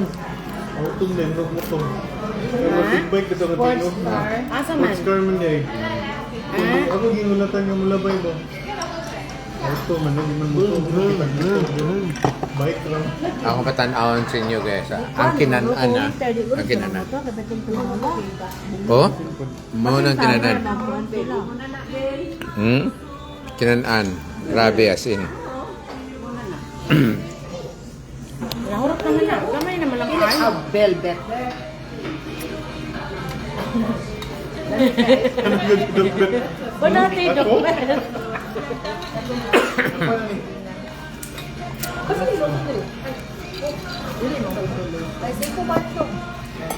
Autumn na yung motor. Big bike ka sa katino. Asa man? Sports car man niya eh. Ako ginulatan yung mulabay ba? Auto man, hindi man motor. Bike lang. Ako patanawon sa inyo guys. Ang kinanan na. Ang kinanan. Oh? Mo nang kinanan. Kinanan. Grabe as in. Nahurot naman na. Gamay naman lang kayo. Velvet. Banati Ako?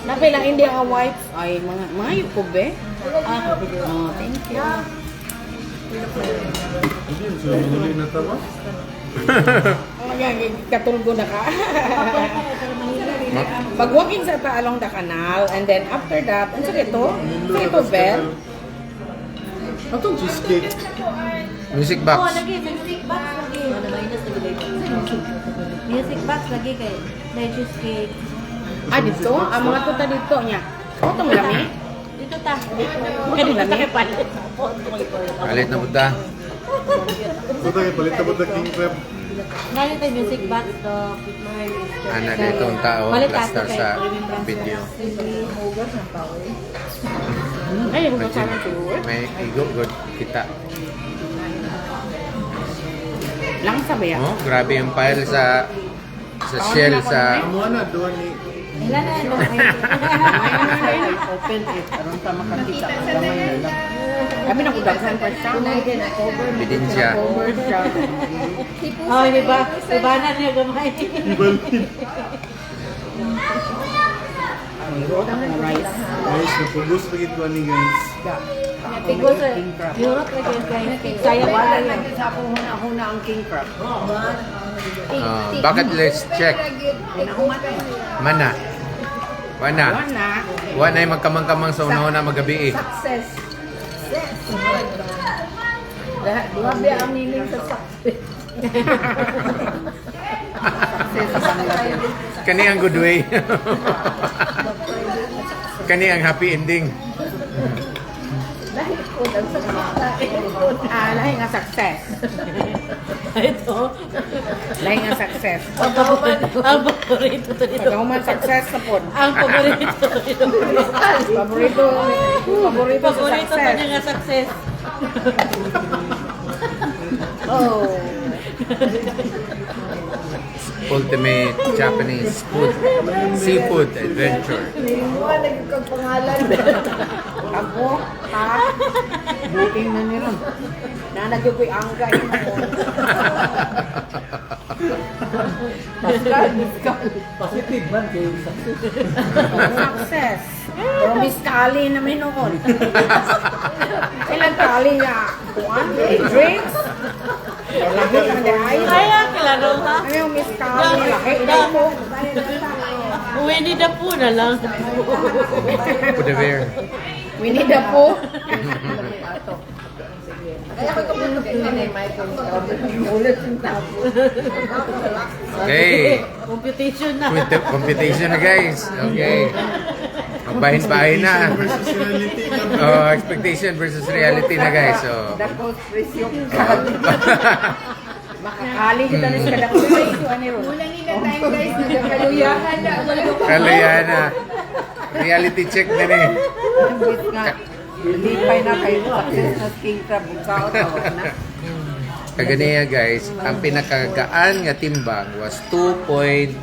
Napay lang hindi ang wipes. Ay, mga yukog eh. Oh, thank you. Hindi, so muli na tama. Katulgo na ka. Pag-walking sa ta along the canal, and then after that, ano sa ito? Sa ito, Bel? Atong cheesecake. Music Oh, box. lagi music box lagi. Ano minus lagi dito. Music box lagi kay Legends cake. Ah, dito? Ang mga tuta dito niya. O, itong lami? Dito ta. Itong lami? Palit. Kalit na punta. So tayo, palit na ba the king crab? Ngayon tayo music box to. Ana dito ang tao. Plaster sa video. Ay, yung kasama siguro. May igo good kita. Lang sabi yan. Oh, grabe yung pile sa shell sa Amo na, doon ni... Ilan na ano? Open it. Aron ka makakita. Gamay na lang. Kami na kudaghan pa siya. ebidensya. Cover siya. Oh, di ba? Iba na niya gamay. Mayroon ang rice. Guys, napugos pa ito ni guys. Tigo sa Europe lagi kay sayang wala yan. Sa akong huna-huna ang king crab. Bucket list check. Mana. Wana. Wana. Wana ay magkamang-kamang sa una-una magabi eh. Success. Grabe ang meaning sa success. Success sa Bangladesh. Kani ang good way. Kani ang happy ending. Lahi nga success. Ito. Lahi nga success. Ang paborito to dito. Pagkahuman success sa pod. Ang paborito dito. Paborito sa Paborito pa success. niya nga success. Oh. Ultimate Japanese food. Seafood adventure. Ako, ha? Tingnan niyo ron. Nanagyo ko'y angga. Positive man kayo success. Success. Pero Miss Kali na minukon. Ilang kali niya? One, drinks? Lagi ka na ay. Kaya kilaro ha? Ano yung Miss Kali? Laki na mo. Winnie the Pooh na lang. Put the bear. Winnie the Pooh. Kaya ko kung may ulit yung tabo. Okay. Computation na. Computation na guys. Okay. Magbahin-bahin na. Versus reality. Oh, expectation versus reality na guys. So, Dakot presyo. Makakali kita na sa dakot presyo. Ano yun? Mula nila time guys, nagkakaluyahan na. kalayan na. Reality check na rin. Hindi pa na kayo success na king crab. Bukaot na. Kaganiya guys, ang pinakagaan nga timbang was 2.5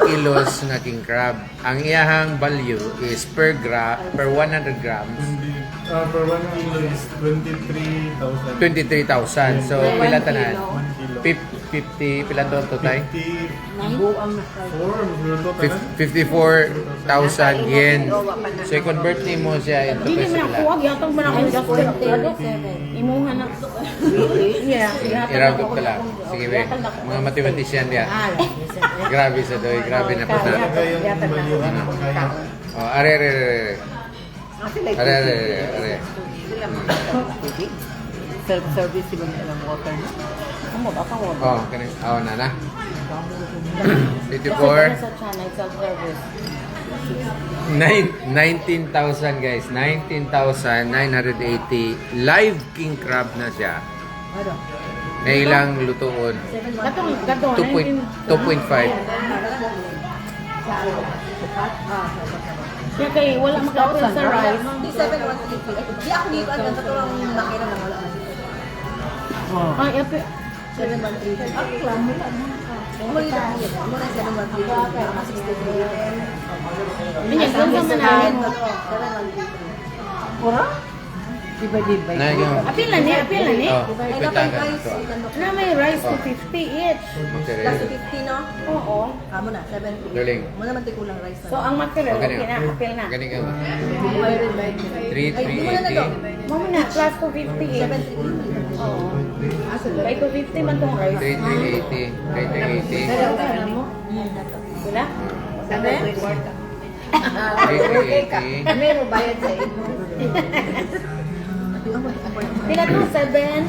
kilos nga king crab. Ang iyahang value is per 100 grams, Per 1 kilo is 23,000. 23,000. So, pila tanan? 1 kilo. 50, pila doon to tayo? 54. 54,000 yen. So, i-convert ni mo siya into Hindi peso man pila. ako. Yatong man ako just imuhan na. Yeah. I-round up ka lang. Sige, be. Mga mathematician yan. Grabe sa doy. Grabe na po na. Kaya yung value na kaya. Oh, are. Self-service yung mga water na. Ano ba ka wala? Oh, kanin. Oh, na. 54. Sa channel self-service. 19,000 guys. 19,980. Live king crab na siya. Na ilang lutuon. Katong 2.5. Kaya kay wala makapil sa rice. Di 7,180. Di ako dito, ang naturang makina na wala. Ay, api. 7,180. Ako lang, wala na. Mo rin ako. Mo rin 7,180. Ako 63. Minyan, kung sa manahin mo. 7,180. Pura? Na yung... Apil na ni. Oh, Ay, kwenta dapat ka rice. dito. Na may rice to 50 each. Plus Okay. 50, no? Oo. Kamo na, 70. Galing. Mo naman tikulang rice na. So, ang material, Okay okay na, apil na. Galing ka. Ay, di mo na na to. 3,380. Mama na, plus to 50 each. 7,380. Oo. By to 50 man tong rice. 3,380. 3,380. Wala? Sabi? 3,380. Kami mo bayad sa iyo. Pila to? 7?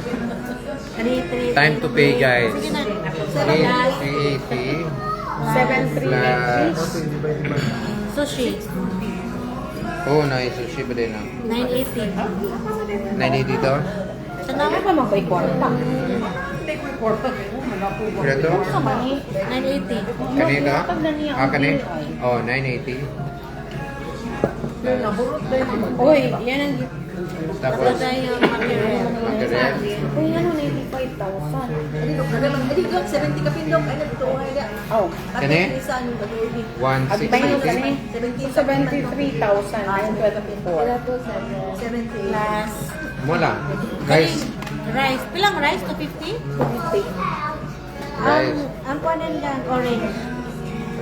Time to pay guys. Sige na. 3,380 7,380. plus... Sushi. Oh, nice. Sushi pa din. 980. 980 to? Ano pa man ba ikwarta? Kaya to? Sa mani. 980. Kanina? Tag na niya. Ah, kanina? Oh, 980. Uy, yan ang... Tapos, Wala tayong material. material. Uy, ano, 95,000. Adi ko 70 ka pindok ay natuto ay dia. Oh. Kani? Isa ang pag-uwi. Abay nyo 160. kani. 73,924. 70. Plus. Mula. Guys, Rice. Pilang rice? 250? 50. Ang kuwanan dyan, orange.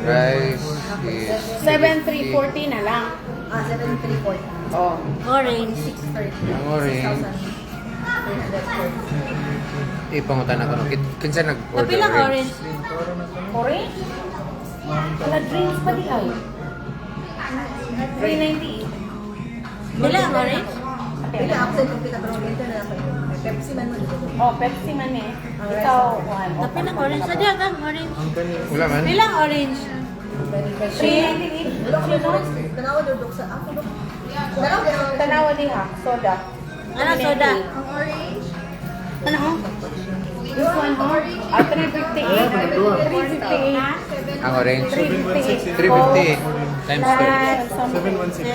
rice is... 7,340 na lang. 7,340. Oh. Orange. 630. Ang orange. 6,340. Ipangutan ako. Kinsa nag-order Kapilang orange. Orange? Wala drinks pa di ay. 398. Pilang orange? Pila absent kung kita pero winter na dapat. Pepsi man mo dito. Oh, Pepsi man eh. Ikaw, one. Kapilang orange. Sa diyan kang orange. Wala man? Pilang orange? 398. Tanawa dudok sa ako dok. Tanawa diha, soda. Ano soda? Ang orange, Ano ho? This one ho? 358. 358. Ang orange? 358. 350 times 2. 716.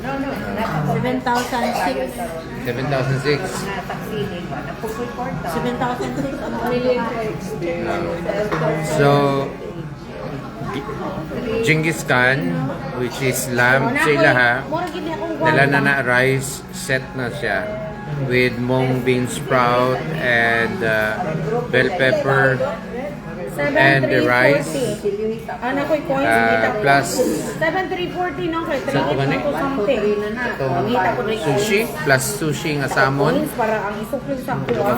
7,006. 7,006. 7,006. Ang orange. So, Genghis Khan, which is lamb sa ilaha. Dala na na rice, set na siya. With mung bean sprout and bell pepper and the rice. Ano ko'y coins? Plus 7,340 no? Kay Saan ko ba ni? 3 something. itong sushi, plus sushi nga salmon. Coins para ang isukli sa kuha.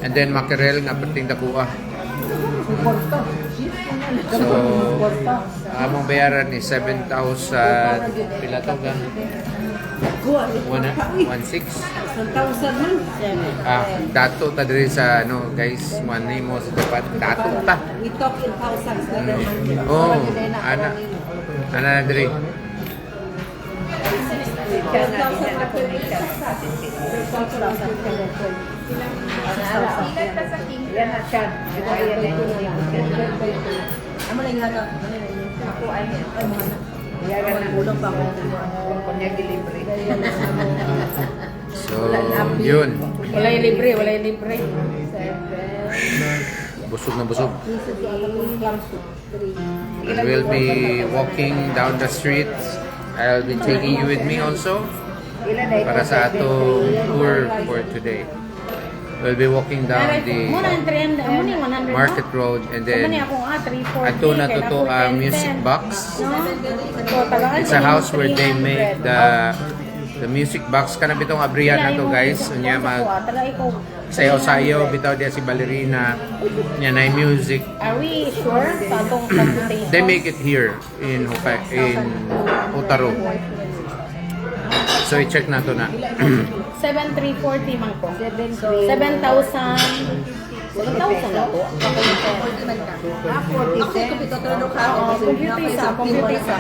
And then mackerel nga pating dakuha. So, among bayaran is 7,000 pila to ga? 1,600. Dato ta diri sa ano guys, money mo sa dapat dato ta. We talk in thousands. Oh, ana diri. Ilan pa sa king? Yan na siya. Amo lang nga ako ay yagan na ulong pa ko kunya delivery. So, yun. Walay libre, walay libre. Busog na busog. We will be walking down the street. I'll be taking you with me also para sa atong tour for today. We'll be walking down the Market Road and then ato na to music box. It's a house where they make the music box. Kana bitong abrihan na to guys. Unya mag sayaw-sayaw bitaw dia si ballerina. Nya na music. Are we sure sa atong transportation? They make it here in Utaro. So i-check na to na. 7,340 man po. 7,000. 7,000 na po. Compute sa.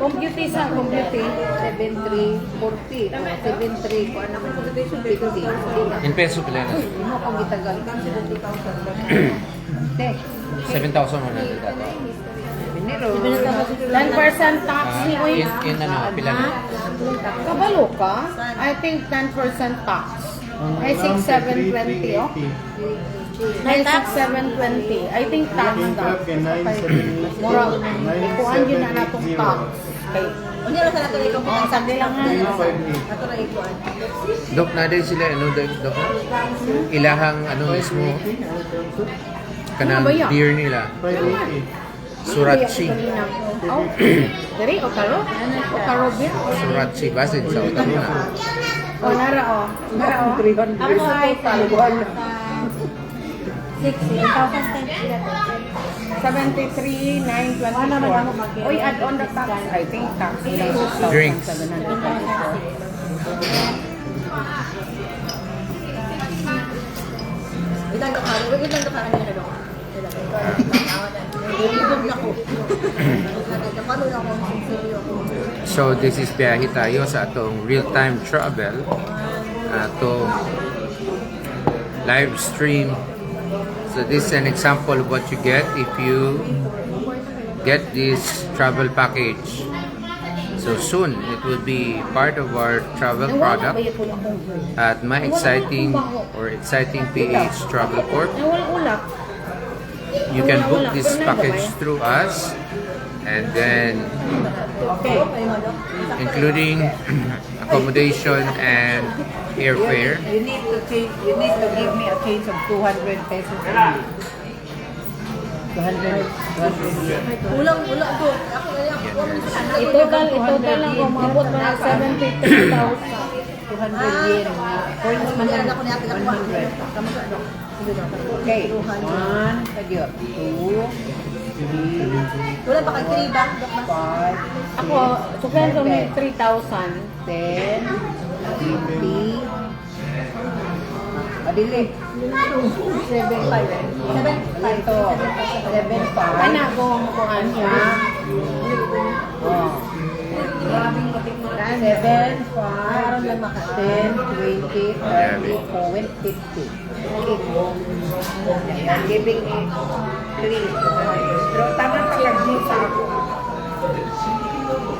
7,340. 7,3 ko ano man ko 50. In peso pala na siya. Mo kung gitagal kan 70,000. 7,000 mo na dito. 10% tax ni Uy. In ano, pila na? Kabalo ka? I think 10% tax. I think 720, oh. I think 720. I think tax na. Mura, ikuan yun na natong tax. Okay. Unya ra sa nato ikaw Oh, sabi lang nga. ato ra ikuan. Dok na din sila, ano, Dok? Ilahang, ano mismo, kanang beer nila. 580. Surachi. Oh, dari Otaro? Otaro beer? Surachi, basid sa Utaro na. O, nara o. Nara o. Ako ay 73,924. Uy, add on the tax. I think tax. Drinks. Itang ka ano na do. So, this is biyahe tayo sa atong real-time travel. Atong live stream. So, this is an example of what you get if you get this travel package. So, soon, it will be part of our travel product at My Exciting or Exciting PH Travel Corp. Ulak. You can book this package through us and then including accommodation and airfare. You need to give me a change of 200 pesos. 200 Ulang ko. Ako Itotal lang kung maabot mo ng 73,000. 200 yen. Points man lang ako niya 100. Okay. 1, tagyo. 2, 3. Wala ba kay 3 back? 5. Ako, sukyan ko may 3,000. 10, 20, adili. 7, 5 to 7, 5. Anak kong kuhan niya. 7, 5, 10, 20, 30, 40, 50. I'm giving it 3. Pero tama pa kag sa ako.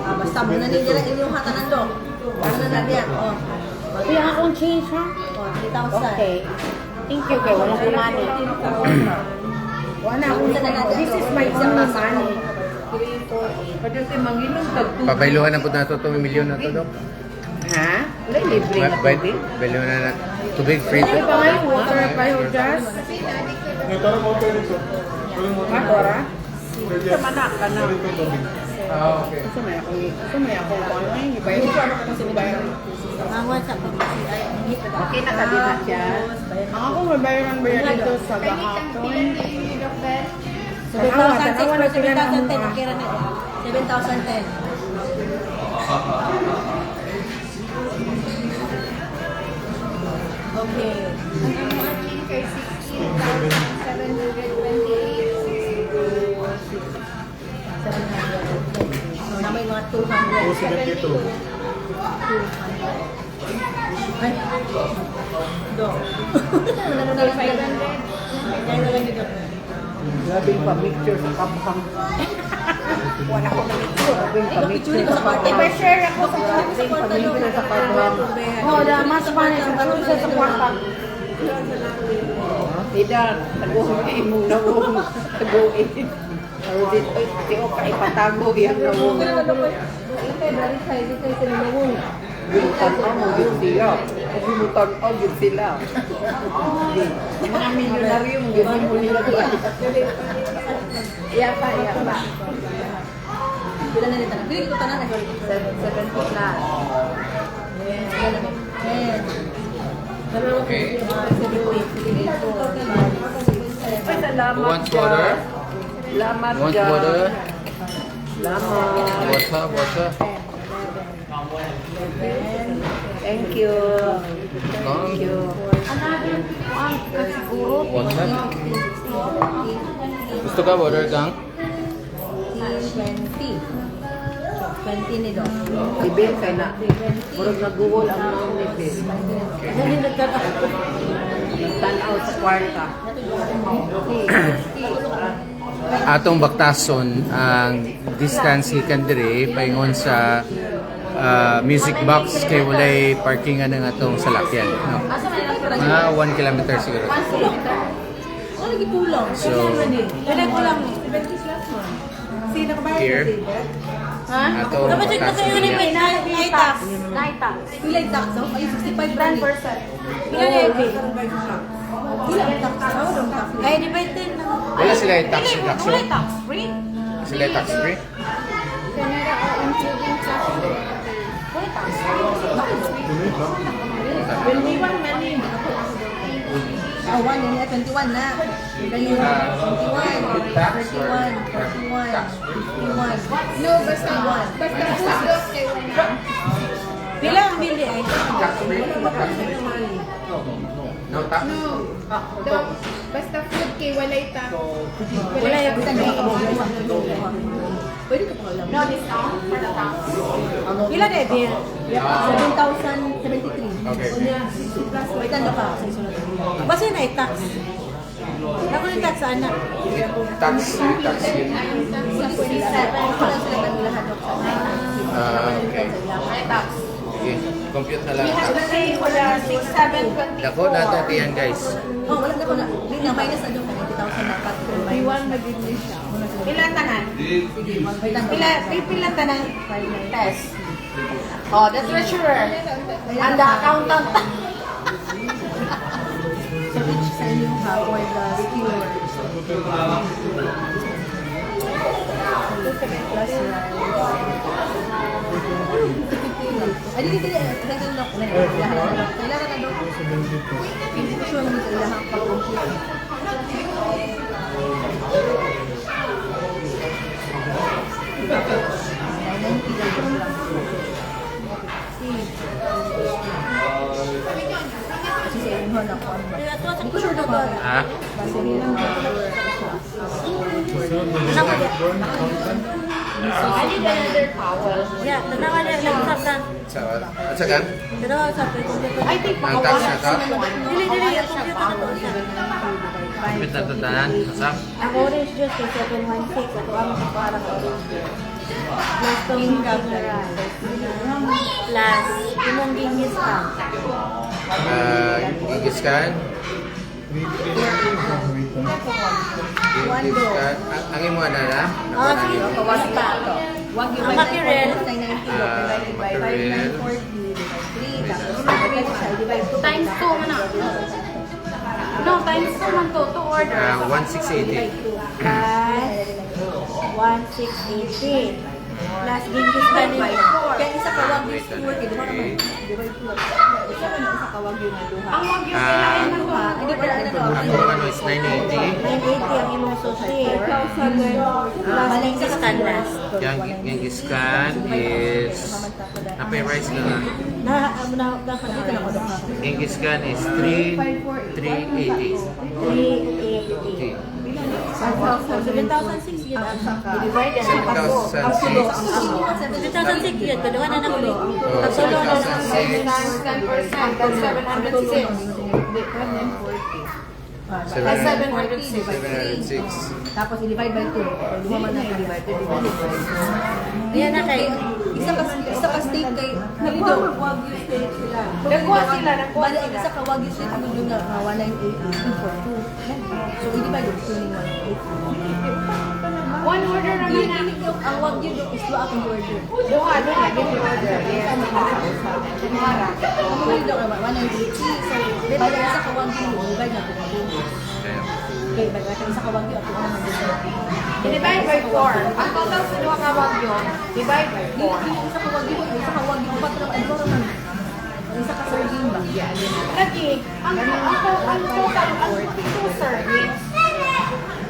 Basta mo na nila inyong hatanan do. Ano na diyan? Oh. Kaya akong change ha? 3,000. Okay. Thank you kay walang kumani. Wala akong this is my only money. 3, 4, 8. Pwede kayo mangilong tagtubig. Pabayluhan na po na ito itong milyon na ito, Dok. Ha? Wala, libre na tubig. Bayluhan na tubig, free Ito to. pa nga yung water pa yung just. May parang okay dito. Matora? Sa manak ka na. Ah, okay. Gusto may ako ano eh. Ibayad ko ano kasi nibayad. Ang WhatsApp ko kasi ay Okay na sabi na siya. Ako may bayad ng bayad dito sa Balik ang gahapon. bilang kayo ni Doc Bel. 7,006 Tanawa na per sila ng 7,010. mga- Okay na na. 7,010. Okay. Ang margin kay 16,728. So, na may mga 200. O, sigat dito. Ay, do. Okay, 500. Kaya na lang dito. Grabe yung pa-picture sa kaphang. Wala ko na-picture. Grabe yung pa-picture sa kaphang. Iba-share ako sa Grabe yung pa-picture sa kaphang. Oh, mas money sa pag-usa sa kwarta. Ida, taguhin mo na mo. Taguhin. Taguhin. Kasi o ka ipatago yan na mo. Bimutan mo yun sila. Bimutan mo yun sila. Yung mga milyonaryo mo yun mo nila doon. Iya pa. Bila na nito. Bila ko tanan na. 70 plus. Okay. Ay, salamat Want water? Salamat Want dyan. water? Salamat. Water. Thank you. Thank you. Water? Gusto ka water, Gang? 20. 20 ni Doc. Ibig kay na. Murag naguwol ang mga nipis. Dali nagkakaroon. Tanaw sa kwarta. Atong baktason ang distance gikan dire paingon sa music box kay walay parkingan ng atong salakyan, no? Mga 1 kilometer siguro. Ano gipulong? So, Pwede ko lang. here Ha? atong Dapat check na baktason kayo ni may niya. naitax. Pila yung tax? Oh, ay 65 brand. Pila yung EB? Pila yung tax? Oh, yung tax. Kaya di ba ito na? Wala sila yung tax reduction. Wala yung tax free? Sila yung tax free. Canada are including traffic. Wala tax. Ah, 1 yun na, 21 na. Ganyan, 21, 31, 41, 51. No, basta food kay wala. Pila ang bili ay? No tax? No. Doc, basta food kay walay tax. Wala yung pwede ka pa alam. No discount for the tax. Pila na bill? 7,073. Okay. Wait, ano ka? Basta na i-tax. Ako yung tax sa anak. Tax yun. Okay. Okay. Compute na lang ang tax. Wala 6,720. Dako na ito tiyan, guys. Oh, wala na ko na. Hindi na, minus na doon. 90,000 na cut. Iwan na din niya siya. Pila tanan? Sige, wait lang. Pila tanan? Test. Oh, the treasurer. And the accountant. So, each sa inyo ha, for the steward. Plus ay, dili, dahil lang ko na. Kailangan na doon. Hindi ko sure naman kailangan pag-compute. Kasi sa inyo na ko. Hindi ko sure na ba? Ha? I need another towel. Yeah, tanawa na lang sa At saka? tanawa sa I think Ang tax na ito? Dili, yung computer na to siya. Compute na ito tanan? Masap? Ang orange juice kay 716. Ako ang parang orange juice. Plus itong camera. Plus, imong gingis ka. Gigiskan? Genghis Khan. Ang imo na na? Oh, sige. Kawagi pa ito. Wagyu Ang mackerel. 990 divided by 940 3 tapos divide siya, divide to Times 2 man na. No, times 2 man to order. 1680. Plus 1680. Plus Genghis Khan divide. yun. Kaya isa ka wagyu skewer kay duha naman divide to. Isa man isa ka wagyu na duha. Ang wagyu kailangan man to. Hindi pala ano daw. Ang mga ano is 980. 980 ang imong sushi. Plus Genghis Khan last. Yung Genghis Khan is... Napay rice na na. Nakakita na ko doon. Genghis Khan is 380. 380. 7,006 yun ang Divide yan. 7,006. 7,006 yun. Kaduha na nang uli. Oh, Pagsulo na 7,006. 10%, that's 706. 740 divide 706. tapos i-divide by 2. Duha man na i-divide 2 divide by 2. Ayan na kayo. Isa ka steak kay wagyu steak sila. Nagkuha sila, nagkuha Bali, ang sila. isa ka wagyu steak mo yung 198 for 2. So i-divide with 2 ni 188. One order naman na. Ang wagyu do is duha akong order. Duha, give me order. Yes. Mara. Ang wagyu do naman 198. So bali ang isa ka wagyu mo divide na to. Okay, bali ang isa ka wagyu ako ang Divide by 4. Ang total sa duha ka wagyu, divide by 4. Isa ka wagyu, isa ka wagyu upat ra ay ko naman. Ang isa ka sardine ba? Lagi, ang total, ang 2 servings.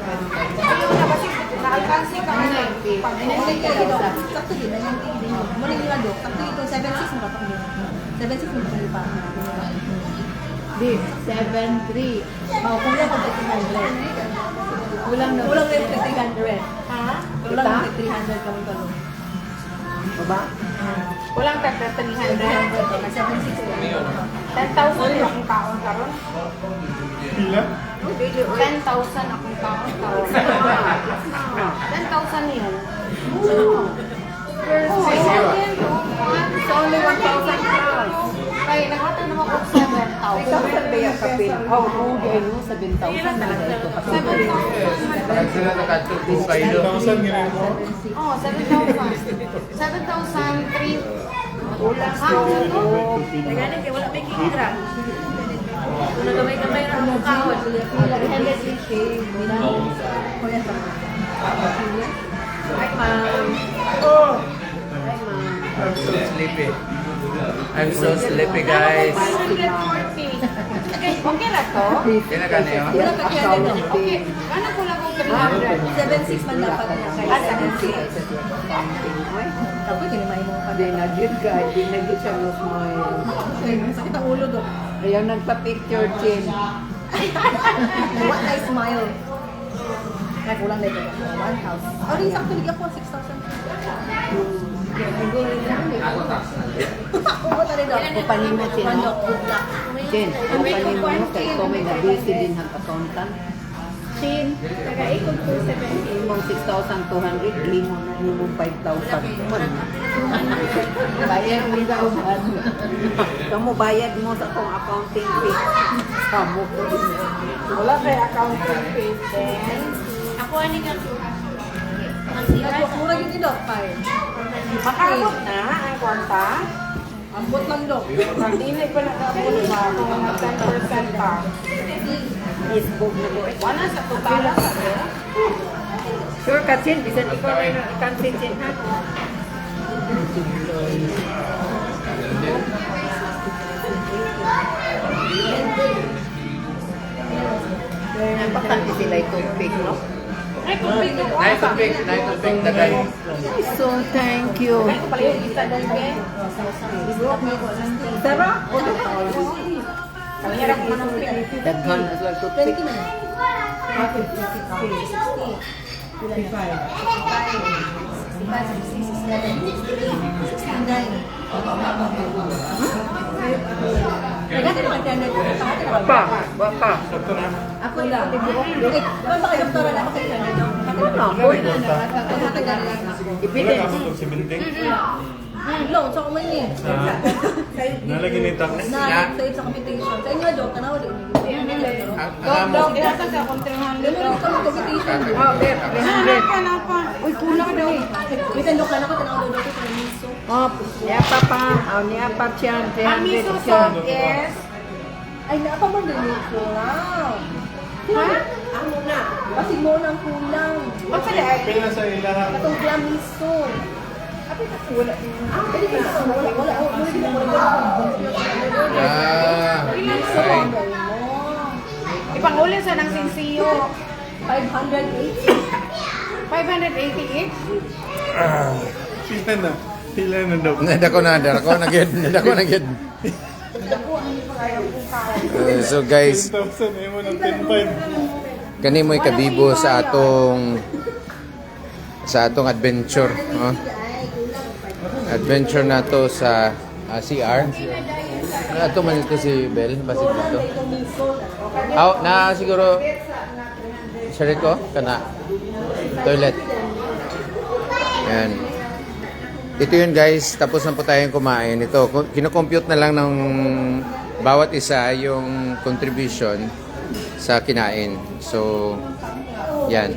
Ayun na, kasi na-alcansi ka na Pag nilagay ka dito, sakto din, nangyang din mo. Muna nila do, sakto dito, 7.6 mo kapag yun. 7.6 mo kapag pa. Di, 7.3. Kulang ko 300. Kulang na yung 300. Ha? Kulang yung 300 kami kalong. Baba? Walang tagda 300. 7.6 ko. 10,000 yung akong taon karon. Pila? 10,000 akong taon karon. 10,000 yun. It's only 1,000 crowns. Ay, nakata naman ko 7,000. ba yung kapil? Oo, gano'n, 7,000 na ito. 7,000. Sila nakatugtog kayo. 1,000 ganyan mo? Oh, 7,000. 7,003. Kulang sa Nagaling kayo, wala may kikigram. Kung nagamay-gamay na ang kahon. I'm so sleepy. I'm so sleepy, guys. 140. Okay na to? Kailan ka na yun? Okay. Gano'n ko lang kung 300. 7.6 man dapat na kaya 7.6. Tapos kinimay mo pa din. Nag-gid ka, di nag-gid siya mo smile. Sakit ang ulo do. Ayaw nagpa-picture, Chin. What I smile. Ay, kulang na ito. 1,000. Oh, rin, sakto ligyan ko 6,000. Pumunta rin daw. Kupanin mo, Chin. One dog, good luck. Chin, kupanin mo mo kay ikaw may nabisi din ang accountant. Chin, taga-ikot po 70. Imong 6,200, ili mo na imong 5,000. Bayad mo ka uban. Kamu bayad mo sa kong accounting fee. Kamu ko din. Wala kay accounting fee. Then, Ako ani nga. Mura yun din daw, pare. makaabot na ang kwarta. Ambot lang daw. Hindi ko nag-abot pa kung mga 10% pa. Facebook na ko. Wala sa totala sa Sure ka, Chin. Bisan ikaw na yung accounting, Chin, ha? Napakante sila itong pig, no? Ay, kung pwede ko. Naitupig tagay. So, thank you. Ay, kung pala yung isa dahil eh. Sarap! Mahirap ko ng pwede. Daghan as well to pig. 69. Wapa, wapa. Ako lang. Eh, ba kayo doktora na ako kayo? Ano? Boy. Ipili. Ipili. Loan, sa kumain eh. Nalagyan ni tax. Na-save sa computation. Sa inyo, Dok, tanaw din. Dog, ilasa ka kung 300. Ganun kami computation. Oh, bet, 300. Uy, kulang daw. Wait, Dok, ka na ko, tanaw daw Dok, ito miso. Oh, niya pa pa. Oh, niya pa siya. Ang miso 300 siya. sauce is... Ay, naapa mo din miso. Wow. Ha? Amo na. Kasi mo nang kulang. O sa lahat? Pila sa ilahan. Katong klam miso. Wala. Pwede ka na. Wala. Wala. Miso Okay. mo. Ipanguli sa ng sinsiyo. 580. 580 each? Pila na. Pila na daw. Nadako na gid. So guys, 10,000 eh mo ng 10,500. kani mo'y kabibo sa atong adventure, no? Adventure na to sa CR. Ato man ito si Bel, basig dito. Na siguro sorry ko kana toilet. Yan. Ito yun guys, tapos na po tayong kumain. Ito, kino-compute na lang ng bawat isa yung contribution sa kinain. So, yan.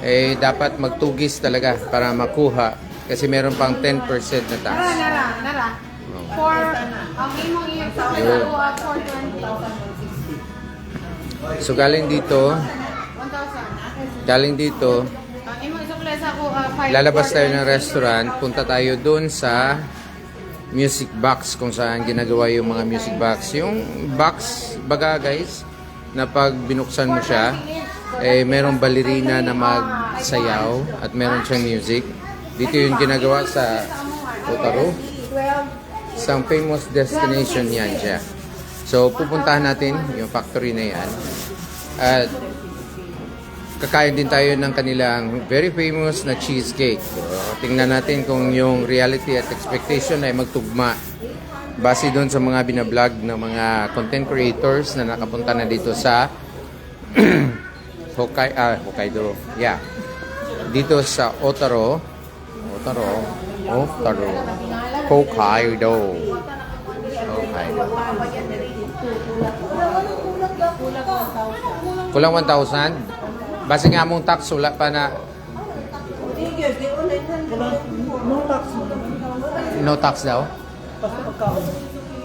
Eh, dapat magtugis talaga para makuha kasi meron pang 10% na tax. Nara. For, ang imong yung sa Yun. for 20. So, galing dito, 1,000. Ang imong supply sa ako, 5. lalabas tayo ng restaurant, punta tayo dun sa music box kung saan ginagawa yung mga music box. Yung box, baga guys, na pag binuksan mo siya, eh merong ballerina na magsayaw at meron siyang music. Dito yung ginagawa sa Otaro. Isang famous destination yan siya. So pupuntahan natin yung factory na yan. At kakain din tayo ng kanilang very famous na cheesecake. So, tingnan natin kung yung reality at expectation ay magtugma base doon sa mga binablog ng mga content creators na nakapunta na dito sa Hokkaido. Yeah. Dito sa Otaro. Hokkaido. Kulang 1,000. Base nga mong tax, wala pa na... No tax daw?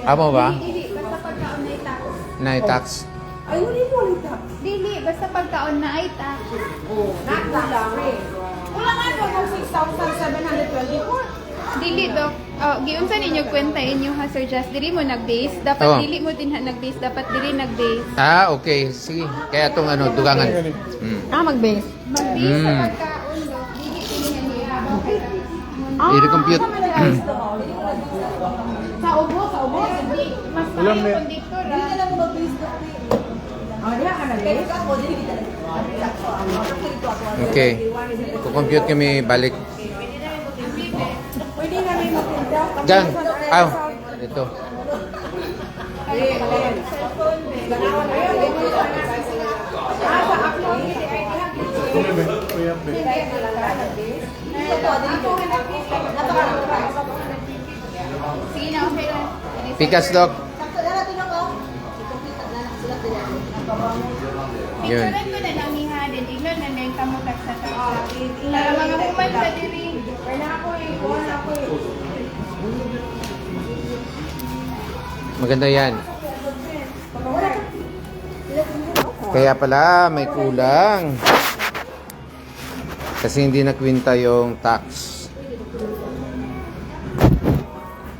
Amo ba? Dili, basta pagkaon na ita. Na tax? Dili, basta pagkaon na ita. Wala nga daw kung 6,724. Dili, Dok. Oh, giunsa ninyo kwenta inyo ha, Sir Just. Dili mo nag-base. Dapat Oh. dili mo din nag-base. Dapat dili nag-base. Okay. Sige. Kaya itong dugangan. Mag-base. Mag-base sa pagkaon, Dok. Dili din yan niya. I-recompute. Sa ubo. Hindi. Mas Ulam tayo na- kondiktor, ha. Okay. Kukompute kami balik. Diyan. Ito. Kuya, Sige na, okay na. Pikas, Doc. Yun. Picturean ko na lang ni Hadin. Iglan na yung kamutak sa tao. Para mga human sa diri. Maganda yan. Kaya pala may kulang. Kasi hindi nakwinta yung tax.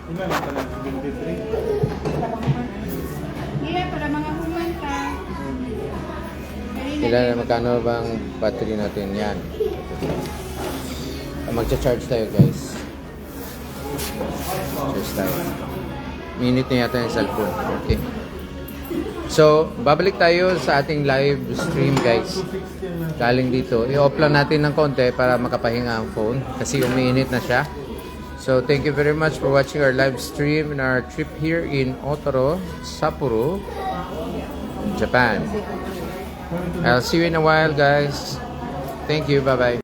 Ilan na tayo? 23. Yeah, para mga human ka. Ilan na magkano bang battery natin? Yan. Magcha-charge tayo guys. Charge tayo. Minute na yata yung cellphone. Okay. So, babalik tayo sa ating live stream guys. Galing dito. I-off lang natin ng konti para makapahinga ang phone. Kasi umiinit na siya. So, thank you very much for watching our live stream and our trip here in Otaro, Sapporo, Japan. I'll see you in a while guys. Thank you. Bye-bye.